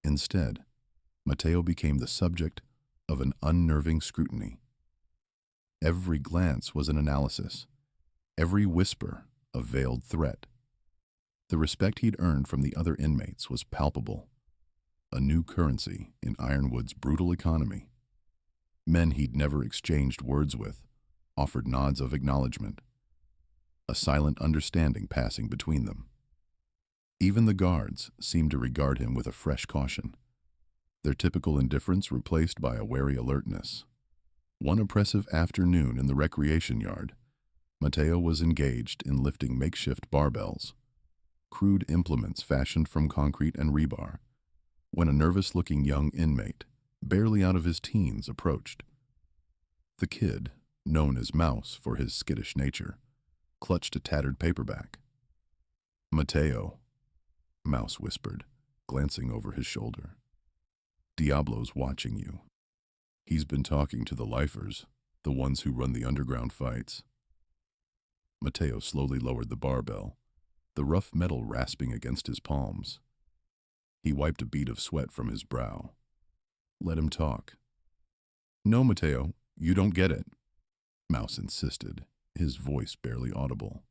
Instead, Mateo became the subject of an unnerving scrutiny. Every glance was an analysis, every whisper a veiled threat. The respect he'd earned from the other inmates was palpable, a new currency in Ironwood's brutal economy. Men he'd never exchanged words with offered nods of acknowledgement, a silent understanding passing between them. Even the guards seemed to regard him with a fresh caution, their typical indifference replaced by a wary alertness. One oppressive afternoon in the recreation yard, Mateo was engaged in lifting makeshift barbells, crude implements fashioned from concrete and rebar, when a nervous-looking young inmate, barely out of his teens, approached. The kid, known as Mouse for his skittish nature, clutched a tattered paperback. "Mateo," Mouse whispered, glancing over his shoulder. "Diablo's watching you. He's been talking to the lifers, the ones who run the underground fights." Mateo slowly lowered the barbell, the rough metal rasping against his palms. He wiped a bead of sweat from his brow. "Let him talk." "No, Mateo, you don't get it," Mouse insisted, his voice barely audible.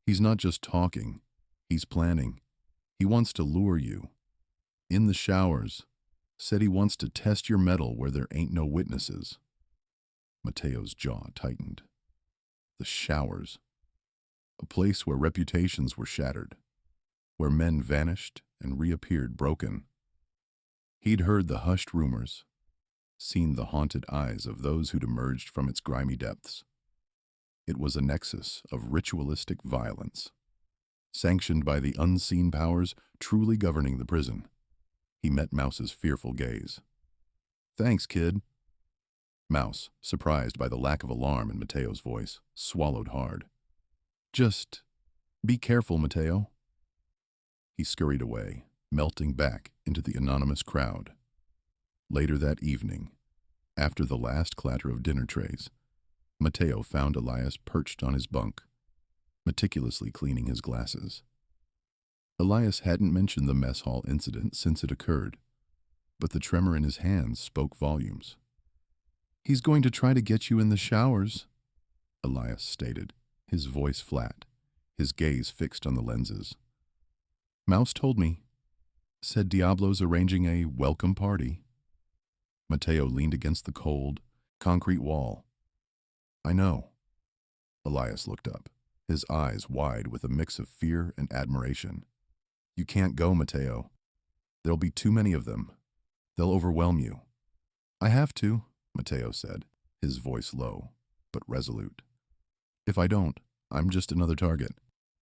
"He's not just talking, he's planning. He wants to lure you. In the showers. Said he wants to test your mettle where there ain't no witnesses." Mateo's jaw tightened. The showers. A place where reputations were shattered, where men vanished and reappeared broken. He'd heard the hushed rumors, seen the haunted eyes of those who'd emerged from its grimy depths. It was a nexus of ritualistic violence, sanctioned by the unseen powers truly governing the prison. He met Mouse's fearful gaze. "Thanks, kid." Mouse, surprised by the lack of alarm in Mateo's voice, swallowed hard. "Just be careful, Mateo." He scurried away, melting back into the anonymous crowd. Later that evening, after the last clatter of dinner trays, Mateo found Elias perched on his bunk, meticulously cleaning his glasses. Elias hadn't mentioned the mess hall incident since it occurred, but the tremor in his hands spoke volumes. "He's going to try to get you in the showers," Elias stated, his voice flat, his gaze fixed on the lenses. "Mouse told me. Said Diablo's arranging a welcome party." Mateo leaned against the cold, concrete wall. "I know." Elias looked up, his eyes wide with a mix of fear and admiration. "You can't go, Mateo. There'll be too many of them. They'll overwhelm you." "I have to," Mateo said, his voice low, but resolute. "If I don't, I'm just another target.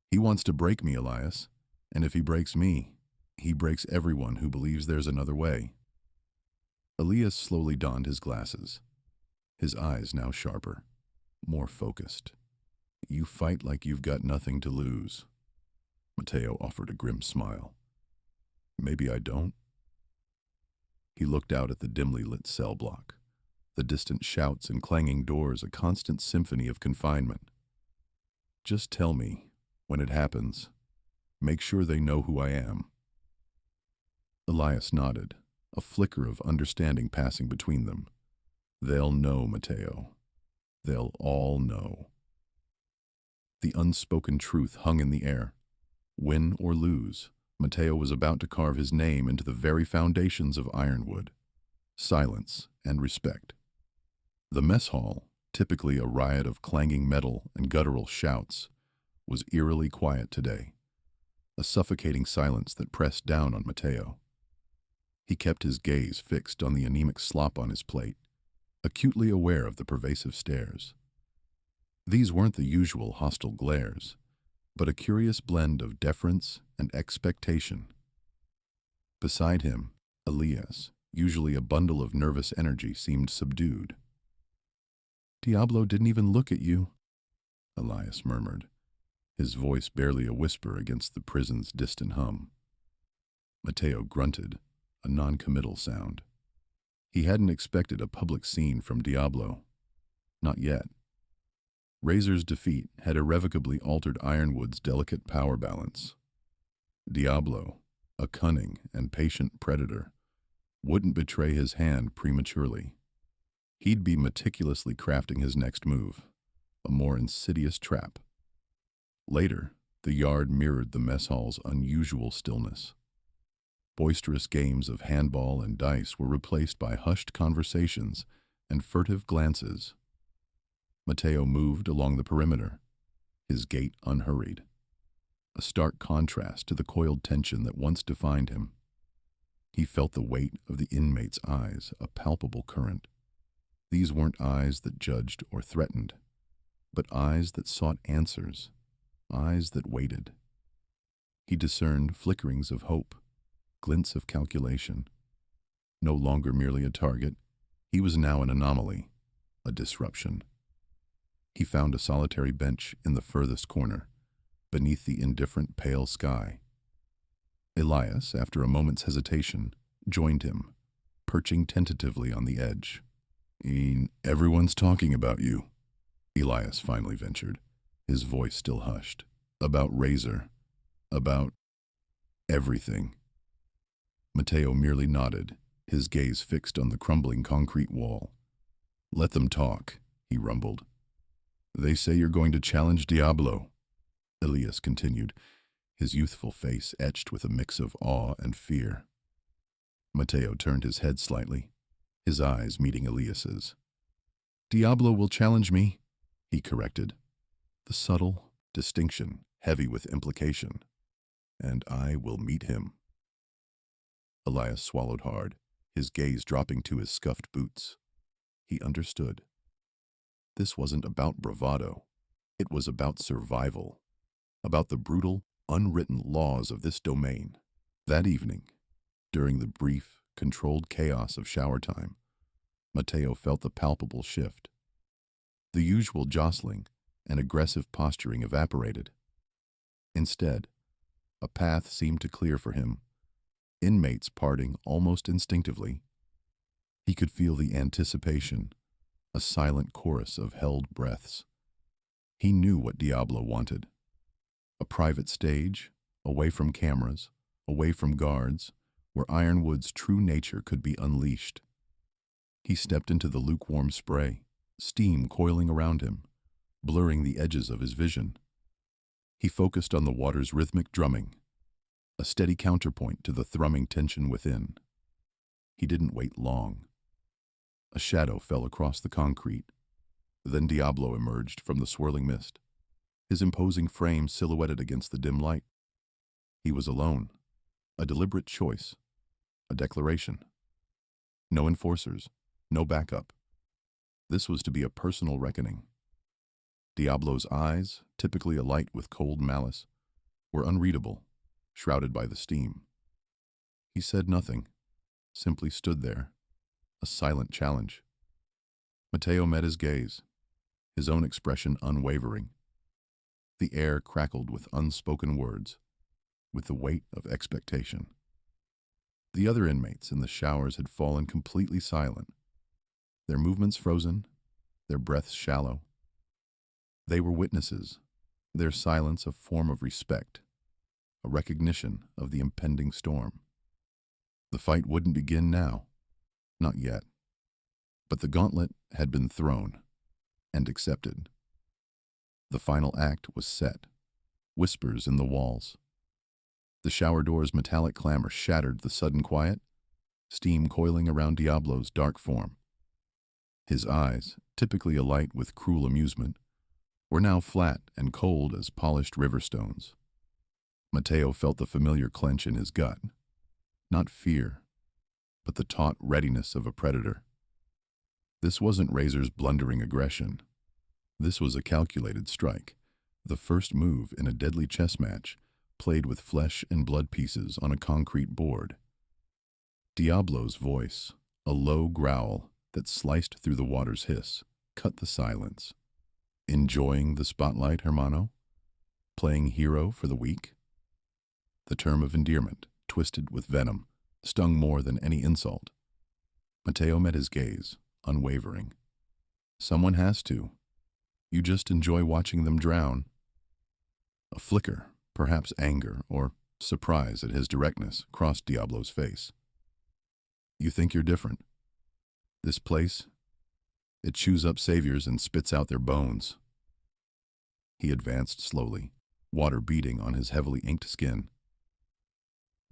He wants to break me, Elias, and if he breaks me, he breaks everyone who believes there's another way." Elias slowly donned his glasses, his eyes now sharper, more focused. "You fight like you've got nothing to lose." Mateo offered a grim smile. "Maybe I don't." He looked out at the dimly lit cell block, the distant shouts and clanging doors, a constant symphony of confinement. "Just tell me, when it happens, make sure they know who I am." Elias nodded, a flicker of understanding passing between them. "They'll know, Mateo. They'll all know." The unspoken truth hung in the air. Win or lose, Mateo was about to carve his name into the very foundations of Ironwood. Silence and respect. The mess hall, typically a riot of clanging metal and guttural shouts, was eerily quiet today, a suffocating silence that pressed down on Mateo. He kept his gaze fixed on the anemic slop on his plate, acutely aware of the pervasive stares. These weren't the usual hostile glares, but a curious blend of deference and expectation. Beside him, Elias, usually a bundle of nervous energy, seemed subdued. "Diablo didn't even look at you," Elias murmured, his voice barely a whisper against the prison's distant hum. Mateo grunted, a non-committal sound. He hadn't expected a public scene from Diablo. Not yet. Razor's defeat had irrevocably altered Ironwood's delicate power balance. Diablo, a cunning and patient predator, wouldn't betray his hand prematurely. He'd be meticulously crafting his next move, a more insidious trap. Later, the yard mirrored the mess hall's unusual stillness. Boisterous games of handball and dice were replaced by hushed conversations and furtive glances. Mateo moved along the perimeter, his gait unhurried, a stark contrast to the coiled tension that once defined him. He felt the weight of the inmate's eyes, a palpable current. These weren't eyes that judged or threatened, but eyes that sought answers, eyes that waited. He discerned flickerings of hope, glints of calculation. No longer merely a target, he was now an anomaly, a disruption. He found a solitary bench in the furthest corner, beneath the indifferent pale sky. Elias, after a moment's hesitation, joined him, perching tentatively on the edge. "Everyone's talking about you," Elias finally ventured, his voice still hushed. "About Razor. About everything." Mateo merely nodded, his gaze fixed on the crumbling concrete wall. "Let them talk," he rumbled. "They say you're going to challenge Diablo," Elias continued, his youthful face etched with a mix of awe and fear. Mateo turned his head slightly, his eyes meeting Elias's. "Diablo will challenge me," he corrected, the subtle distinction heavy with implication. "And I will meet him." Elias swallowed hard, his gaze dropping to his scuffed boots. He understood. This wasn't about bravado. It was about survival, about the brutal, unwritten laws of this domain. That evening, during the brief, controlled chaos of shower time, Mateo felt the palpable shift. The usual jostling and aggressive posturing evaporated. Instead, a path seemed to clear for him, inmates parting almost instinctively. He could feel the anticipation, a silent chorus of held breaths. He knew what Diablo wanted. A private stage, away from cameras, away from guards, where Ironwood's true nature could be unleashed. He stepped into the lukewarm spray, steam coiling around him, blurring the edges of his vision. He focused on the water's rhythmic drumming, a steady counterpoint to the thrumming tension within. He didn't wait long. A shadow fell across the concrete. Then Diablo emerged from the swirling mist, his imposing frame silhouetted against the dim light. He was alone, a deliberate choice, a declaration. No enforcers, no backup. This was to be a personal reckoning. Diablo's eyes, typically alight with cold malice, were unreadable, shrouded by the steam. He said nothing, simply stood there, a silent challenge. Mateo met his gaze, his own expression unwavering. The air crackled with unspoken words, with the weight of expectation. The other inmates in the showers had fallen completely silent, their movements frozen, their breaths shallow. They were witnesses, their silence a form of respect, a recognition of the impending storm. The fight wouldn't begin now, not yet. But the gauntlet had been thrown and accepted. The final act was set, whispers in the walls. The shower door's metallic clamor shattered the sudden quiet, steam coiling around Diablo's dark form. His eyes, typically alight with cruel amusement, were now flat and cold as polished river stones. Mateo felt the familiar clench in his gut. Not fear, but the taut readiness of a predator. This wasn't Razor's blundering aggression. This was a calculated strike, the first move in a deadly chess match, played with flesh and blood pieces on a concrete board. Diablo's voice, a low growl that sliced through the water's hiss, cut the silence. Enjoying the spotlight, hermano? Playing hero for the weak? The term of endearment, twisted with venom, stung more than any insult. Mateo met his gaze, unwavering. Someone has to. You just enjoy watching them drown. A flicker, perhaps anger or surprise at his directness, crossed Diablo's face. You think you're different. This place, it chews up saviors and spits out their bones. He advanced slowly, water beading on his heavily inked skin.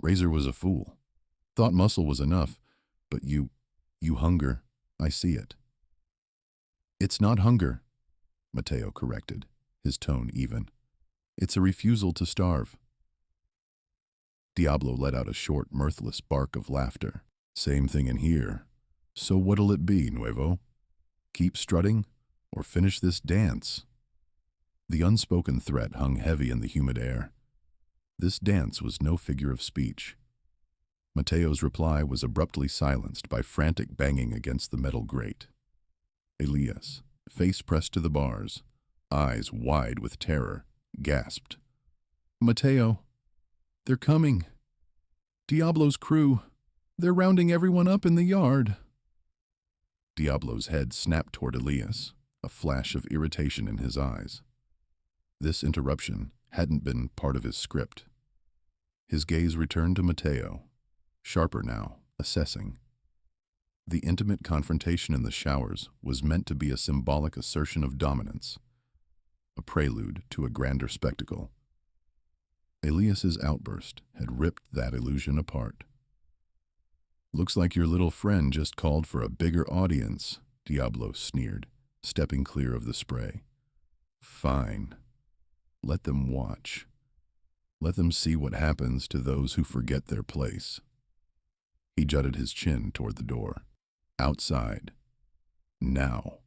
Razor was a fool. Thought muscle was enough, but you hunger. I see it. It's not hunger, Mateo corrected, his tone even. It's a refusal to starve. Diablo let out a short, mirthless bark of laughter. Same thing in here. So what'll it be, Nuevo? Keep strutting, or finish this dance? The unspoken threat hung heavy in the humid air. This dance was no figure of speech. Mateo's reply was abruptly silenced by frantic banging against the metal grate. Elias, face pressed to the bars, eyes wide with terror, gasped. Mateo, they're coming. Diablo's crew, they're rounding everyone up in the yard. Diablo's head snapped toward Elias, a flash of irritation in his eyes. This interruption hadn't been part of his script. His gaze returned to Mateo, sharper now, assessing. The intimate confrontation in the showers was meant to be a symbolic assertion of dominance, a prelude to a grander spectacle. Elias's outburst had ripped that illusion apart. Looks like your little friend just called for a bigger audience, Diablo sneered, stepping clear of the spray. Fine. Let them watch. Let them see what happens to those who forget their place. He jutted his chin toward the door. Outside. Now.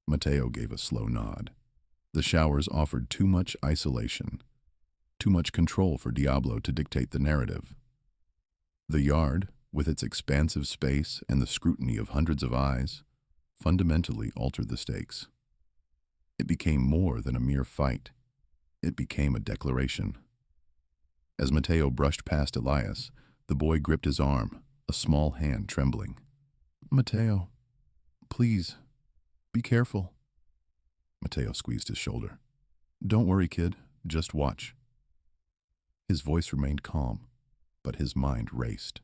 Mateo gave a slow nod. The showers offered too much isolation, too much control for Diablo to dictate the narrative. The yard, with its expansive space and the scrutiny of hundreds of eyes, fundamentally altered the stakes. It became more than a mere fight. It became a declaration. As Mateo brushed past Elias, the boy gripped his arm, a small hand trembling. "Mateo, please, be careful." Mateo squeezed his shoulder. "Don't worry, kid. Just watch." His voice remained calm, but his mind raced.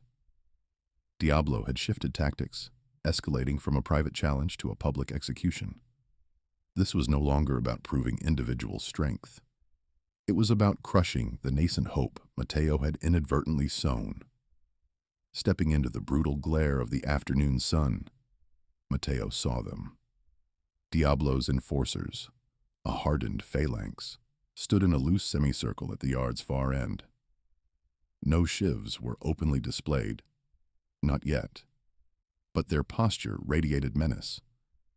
Diablo had shifted tactics, escalating from a private challenge to a public execution. This was no longer about proving individual strength. It was about crushing the nascent hope Mateo had inadvertently sown. Stepping into the brutal glare of the afternoon sun, Mateo saw them. Diablo's enforcers, a hardened phalanx, stood in a loose semicircle at the yard's far end. No shivs were openly displayed, not yet, but their posture radiated menace,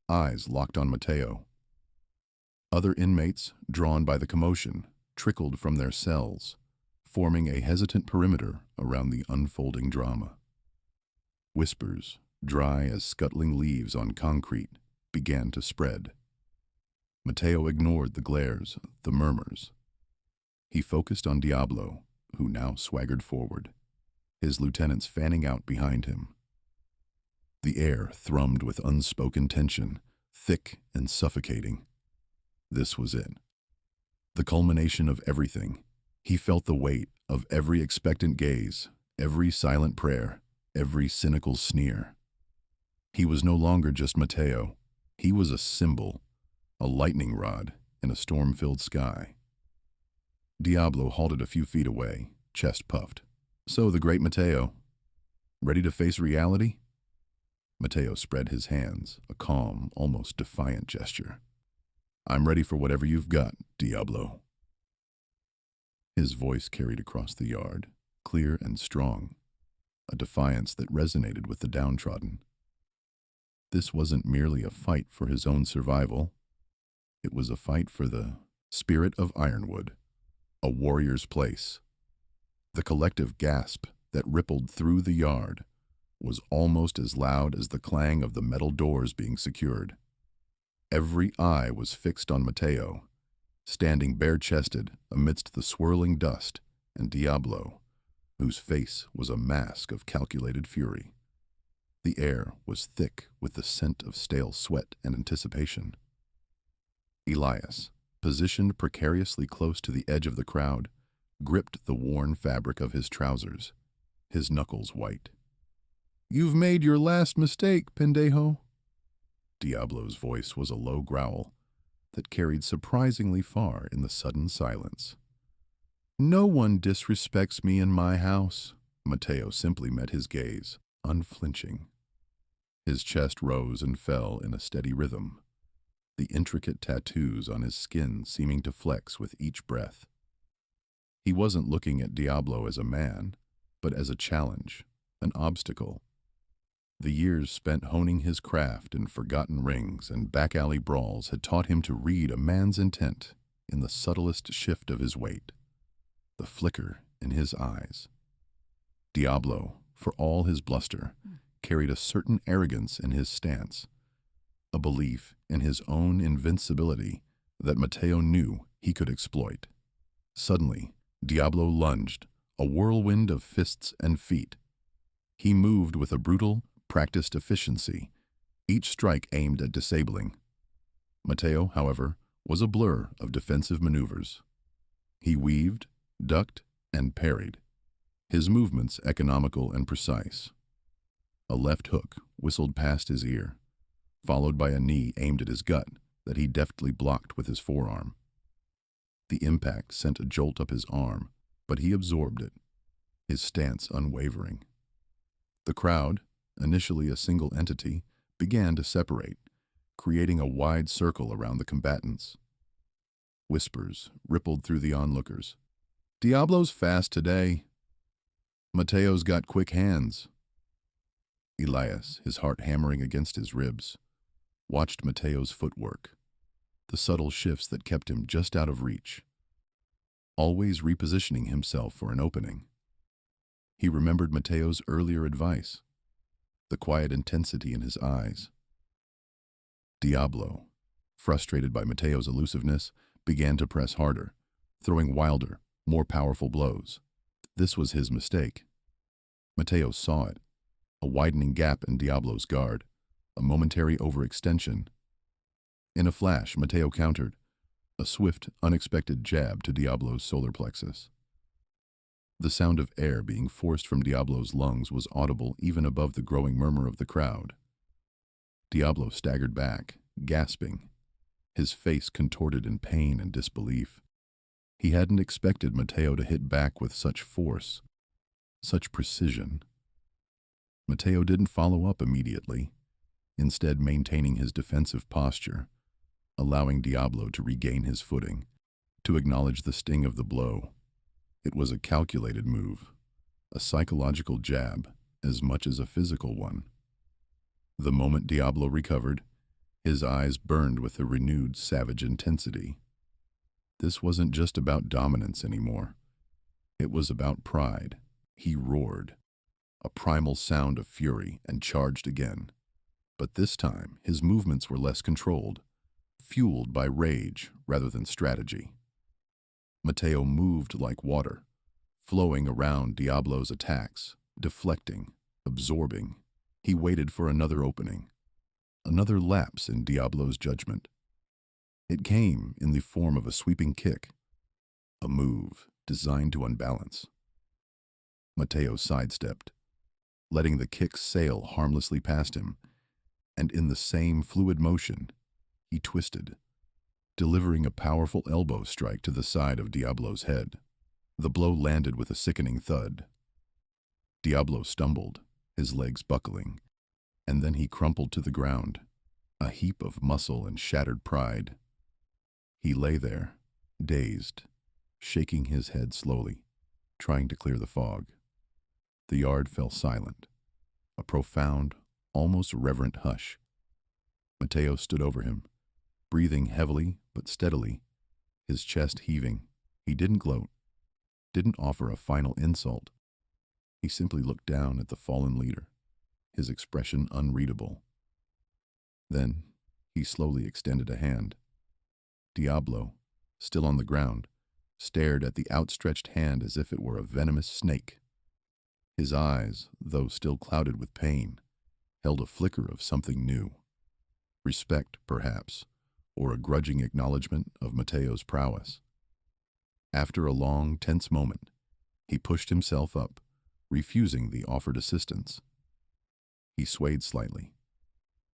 eyes locked on Mateo. Other inmates, drawn by the commotion, trickled from their cells, forming a hesitant perimeter around the unfolding drama. Whispers, dry as scuttling leaves on concrete, began to spread. Mateo ignored the glares, the murmurs. He focused on Diablo, who now swaggered forward, his lieutenants fanning out behind him. The air thrummed with unspoken tension, thick and suffocating. This was it. The culmination of everything. He felt the weight of every expectant gaze, every silent prayer, every cynical sneer. He was no longer just Mateo. He was a symbol, a lightning rod in a storm-filled sky. Diablo halted a few feet away, chest puffed. "So, the great Mateo, ready to face reality?" Mateo spread his hands, a calm, almost defiant gesture. "I'm ready for whatever you've got, Diablo." His voice carried across the yard, clear and strong, a defiance that resonated with the downtrodden. This wasn't merely a fight for his own survival. It was a fight for the spirit of Ironwood, a warrior's place. The collective gasp that rippled through the yard was almost as loud as the clang of the metal doors being secured. Every eye was fixed on Mateo, standing bare-chested amidst the swirling dust, and Diablo, whose face was a mask of calculated fury. The air was thick with the scent of stale sweat and anticipation. Elias, positioned precariously close to the edge of the crowd, gripped the worn fabric of his trousers, his knuckles white. "You've made your last mistake, pendejo." Diablo's voice was a low growl that carried surprisingly far in the sudden silence. "No one disrespects me in my house." Mateo simply met his gaze, unflinching. His chest rose and fell in a steady rhythm, the intricate tattoos on his skin seeming to flex with each breath. He wasn't looking at Diablo as a man, but as a challenge, an obstacle. The years spent honing his craft in forgotten rings and back-alley brawls had taught him to read a man's intent in the subtlest shift of his weight, the flicker in his eyes. Diablo, for all his bluster, carried a certain arrogance in his stance, a belief in his own invincibility that Mateo knew he could exploit. Suddenly, Diablo lunged, a whirlwind of fists and feet. He moved with a brutal, practiced efficiency, each strike aimed at disabling. Mateo, however, was a blur of defensive maneuvers. He weaved, ducked, and parried, his movements economical and precise. A left hook whistled past his ear, followed by a knee aimed at his gut that he deftly blocked with his forearm. The impact sent a jolt up his arm, but he absorbed it, his stance unwavering. The crowd, initially a single entity, began to separate, creating a wide circle around the combatants. Whispers rippled through the onlookers. "Diablo's fast today." Mateo's got quick hands. Elias, his heart hammering against his ribs, watched Mateo's footwork, the subtle shifts that kept him just out of reach, always repositioning himself for an opening. He remembered Mateo's earlier advice, the quiet intensity in his eyes. Diablo, frustrated by Mateo's elusiveness, began to press harder, throwing wilder, more powerful blows. This was his mistake. Mateo saw it, a widening gap in Diablo's guard, a momentary overextension. In a flash, Mateo countered, a swift, unexpected jab to Diablo's solar plexus. The sound of air being forced from Diablo's lungs was audible even above the growing murmur of the crowd. Diablo staggered back, gasping, his face contorted in pain and disbelief. He hadn't expected Mateo to hit back with such force, such precision. Mateo didn't follow up immediately, instead maintaining his defensive posture, allowing Diablo to regain his footing, to acknowledge the sting of the blow. It was a calculated move, a psychological jab as much as a physical one. The moment Diablo recovered, his eyes burned with a renewed savage intensity. This wasn't just about dominance anymore. It was about pride. He roared, a primal sound of fury, and charged again. But this time, his movements were less controlled, fueled by rage rather than strategy. Mateo moved like water, flowing around Diablo's attacks, deflecting, absorbing. He waited for another opening, another lapse in Diablo's judgment. It came in the form of a sweeping kick, a move designed to unbalance. Mateo sidestepped, letting the kick sail harmlessly past him, and in the same fluid motion, he twisted, delivering a powerful elbow strike to the side of Diablo's head. The blow landed with a sickening thud. Diablo stumbled, his legs buckling, and then he crumpled to the ground, a heap of muscle and shattered pride. He lay there, dazed, shaking his head slowly, trying to clear the fog. The yard fell silent, a profound, almost reverent hush. Mateo stood over him, breathing heavily but steadily, his chest heaving. He didn't gloat, didn't offer a final insult. He simply looked down at the fallen leader, his expression unreadable. Then he slowly extended a hand. Diablo, still on the ground, stared at the outstretched hand as if it were a venomous snake. His eyes, though still clouded with pain, held a flicker of something new. Respect, perhaps, or a grudging acknowledgement of Mateo's prowess. After a long, tense moment, he pushed himself up, refusing the offered assistance. He swayed slightly,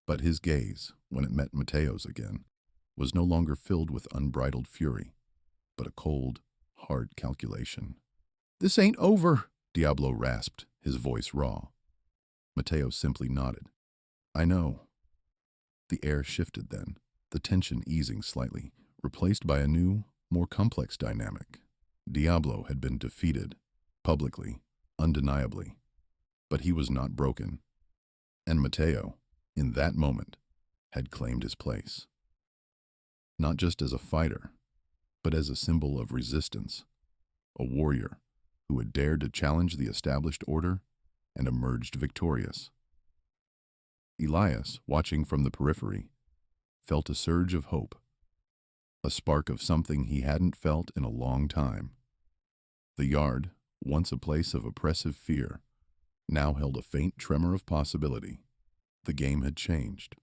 but his gaze, when it met Mateo's again, was no longer filled with unbridled fury, but a cold, hard calculation. "This ain't over," Diablo rasped, his voice raw. Mateo simply nodded. "I know." The air shifted then, the tension easing slightly, replaced by a new, more complex dynamic. Diablo had been defeated, publicly, undeniably, but he was not broken. And Mateo, in that moment, had claimed his place. Not just as a fighter, but as a symbol of resistance, a warrior who had dared to challenge the established order and emerged victorious. Elias, watching from the periphery, felt a surge of hope, a spark of something he hadn't felt in a long time. The yard, once a place of oppressive fear, now held a faint tremor of possibility. The game had changed.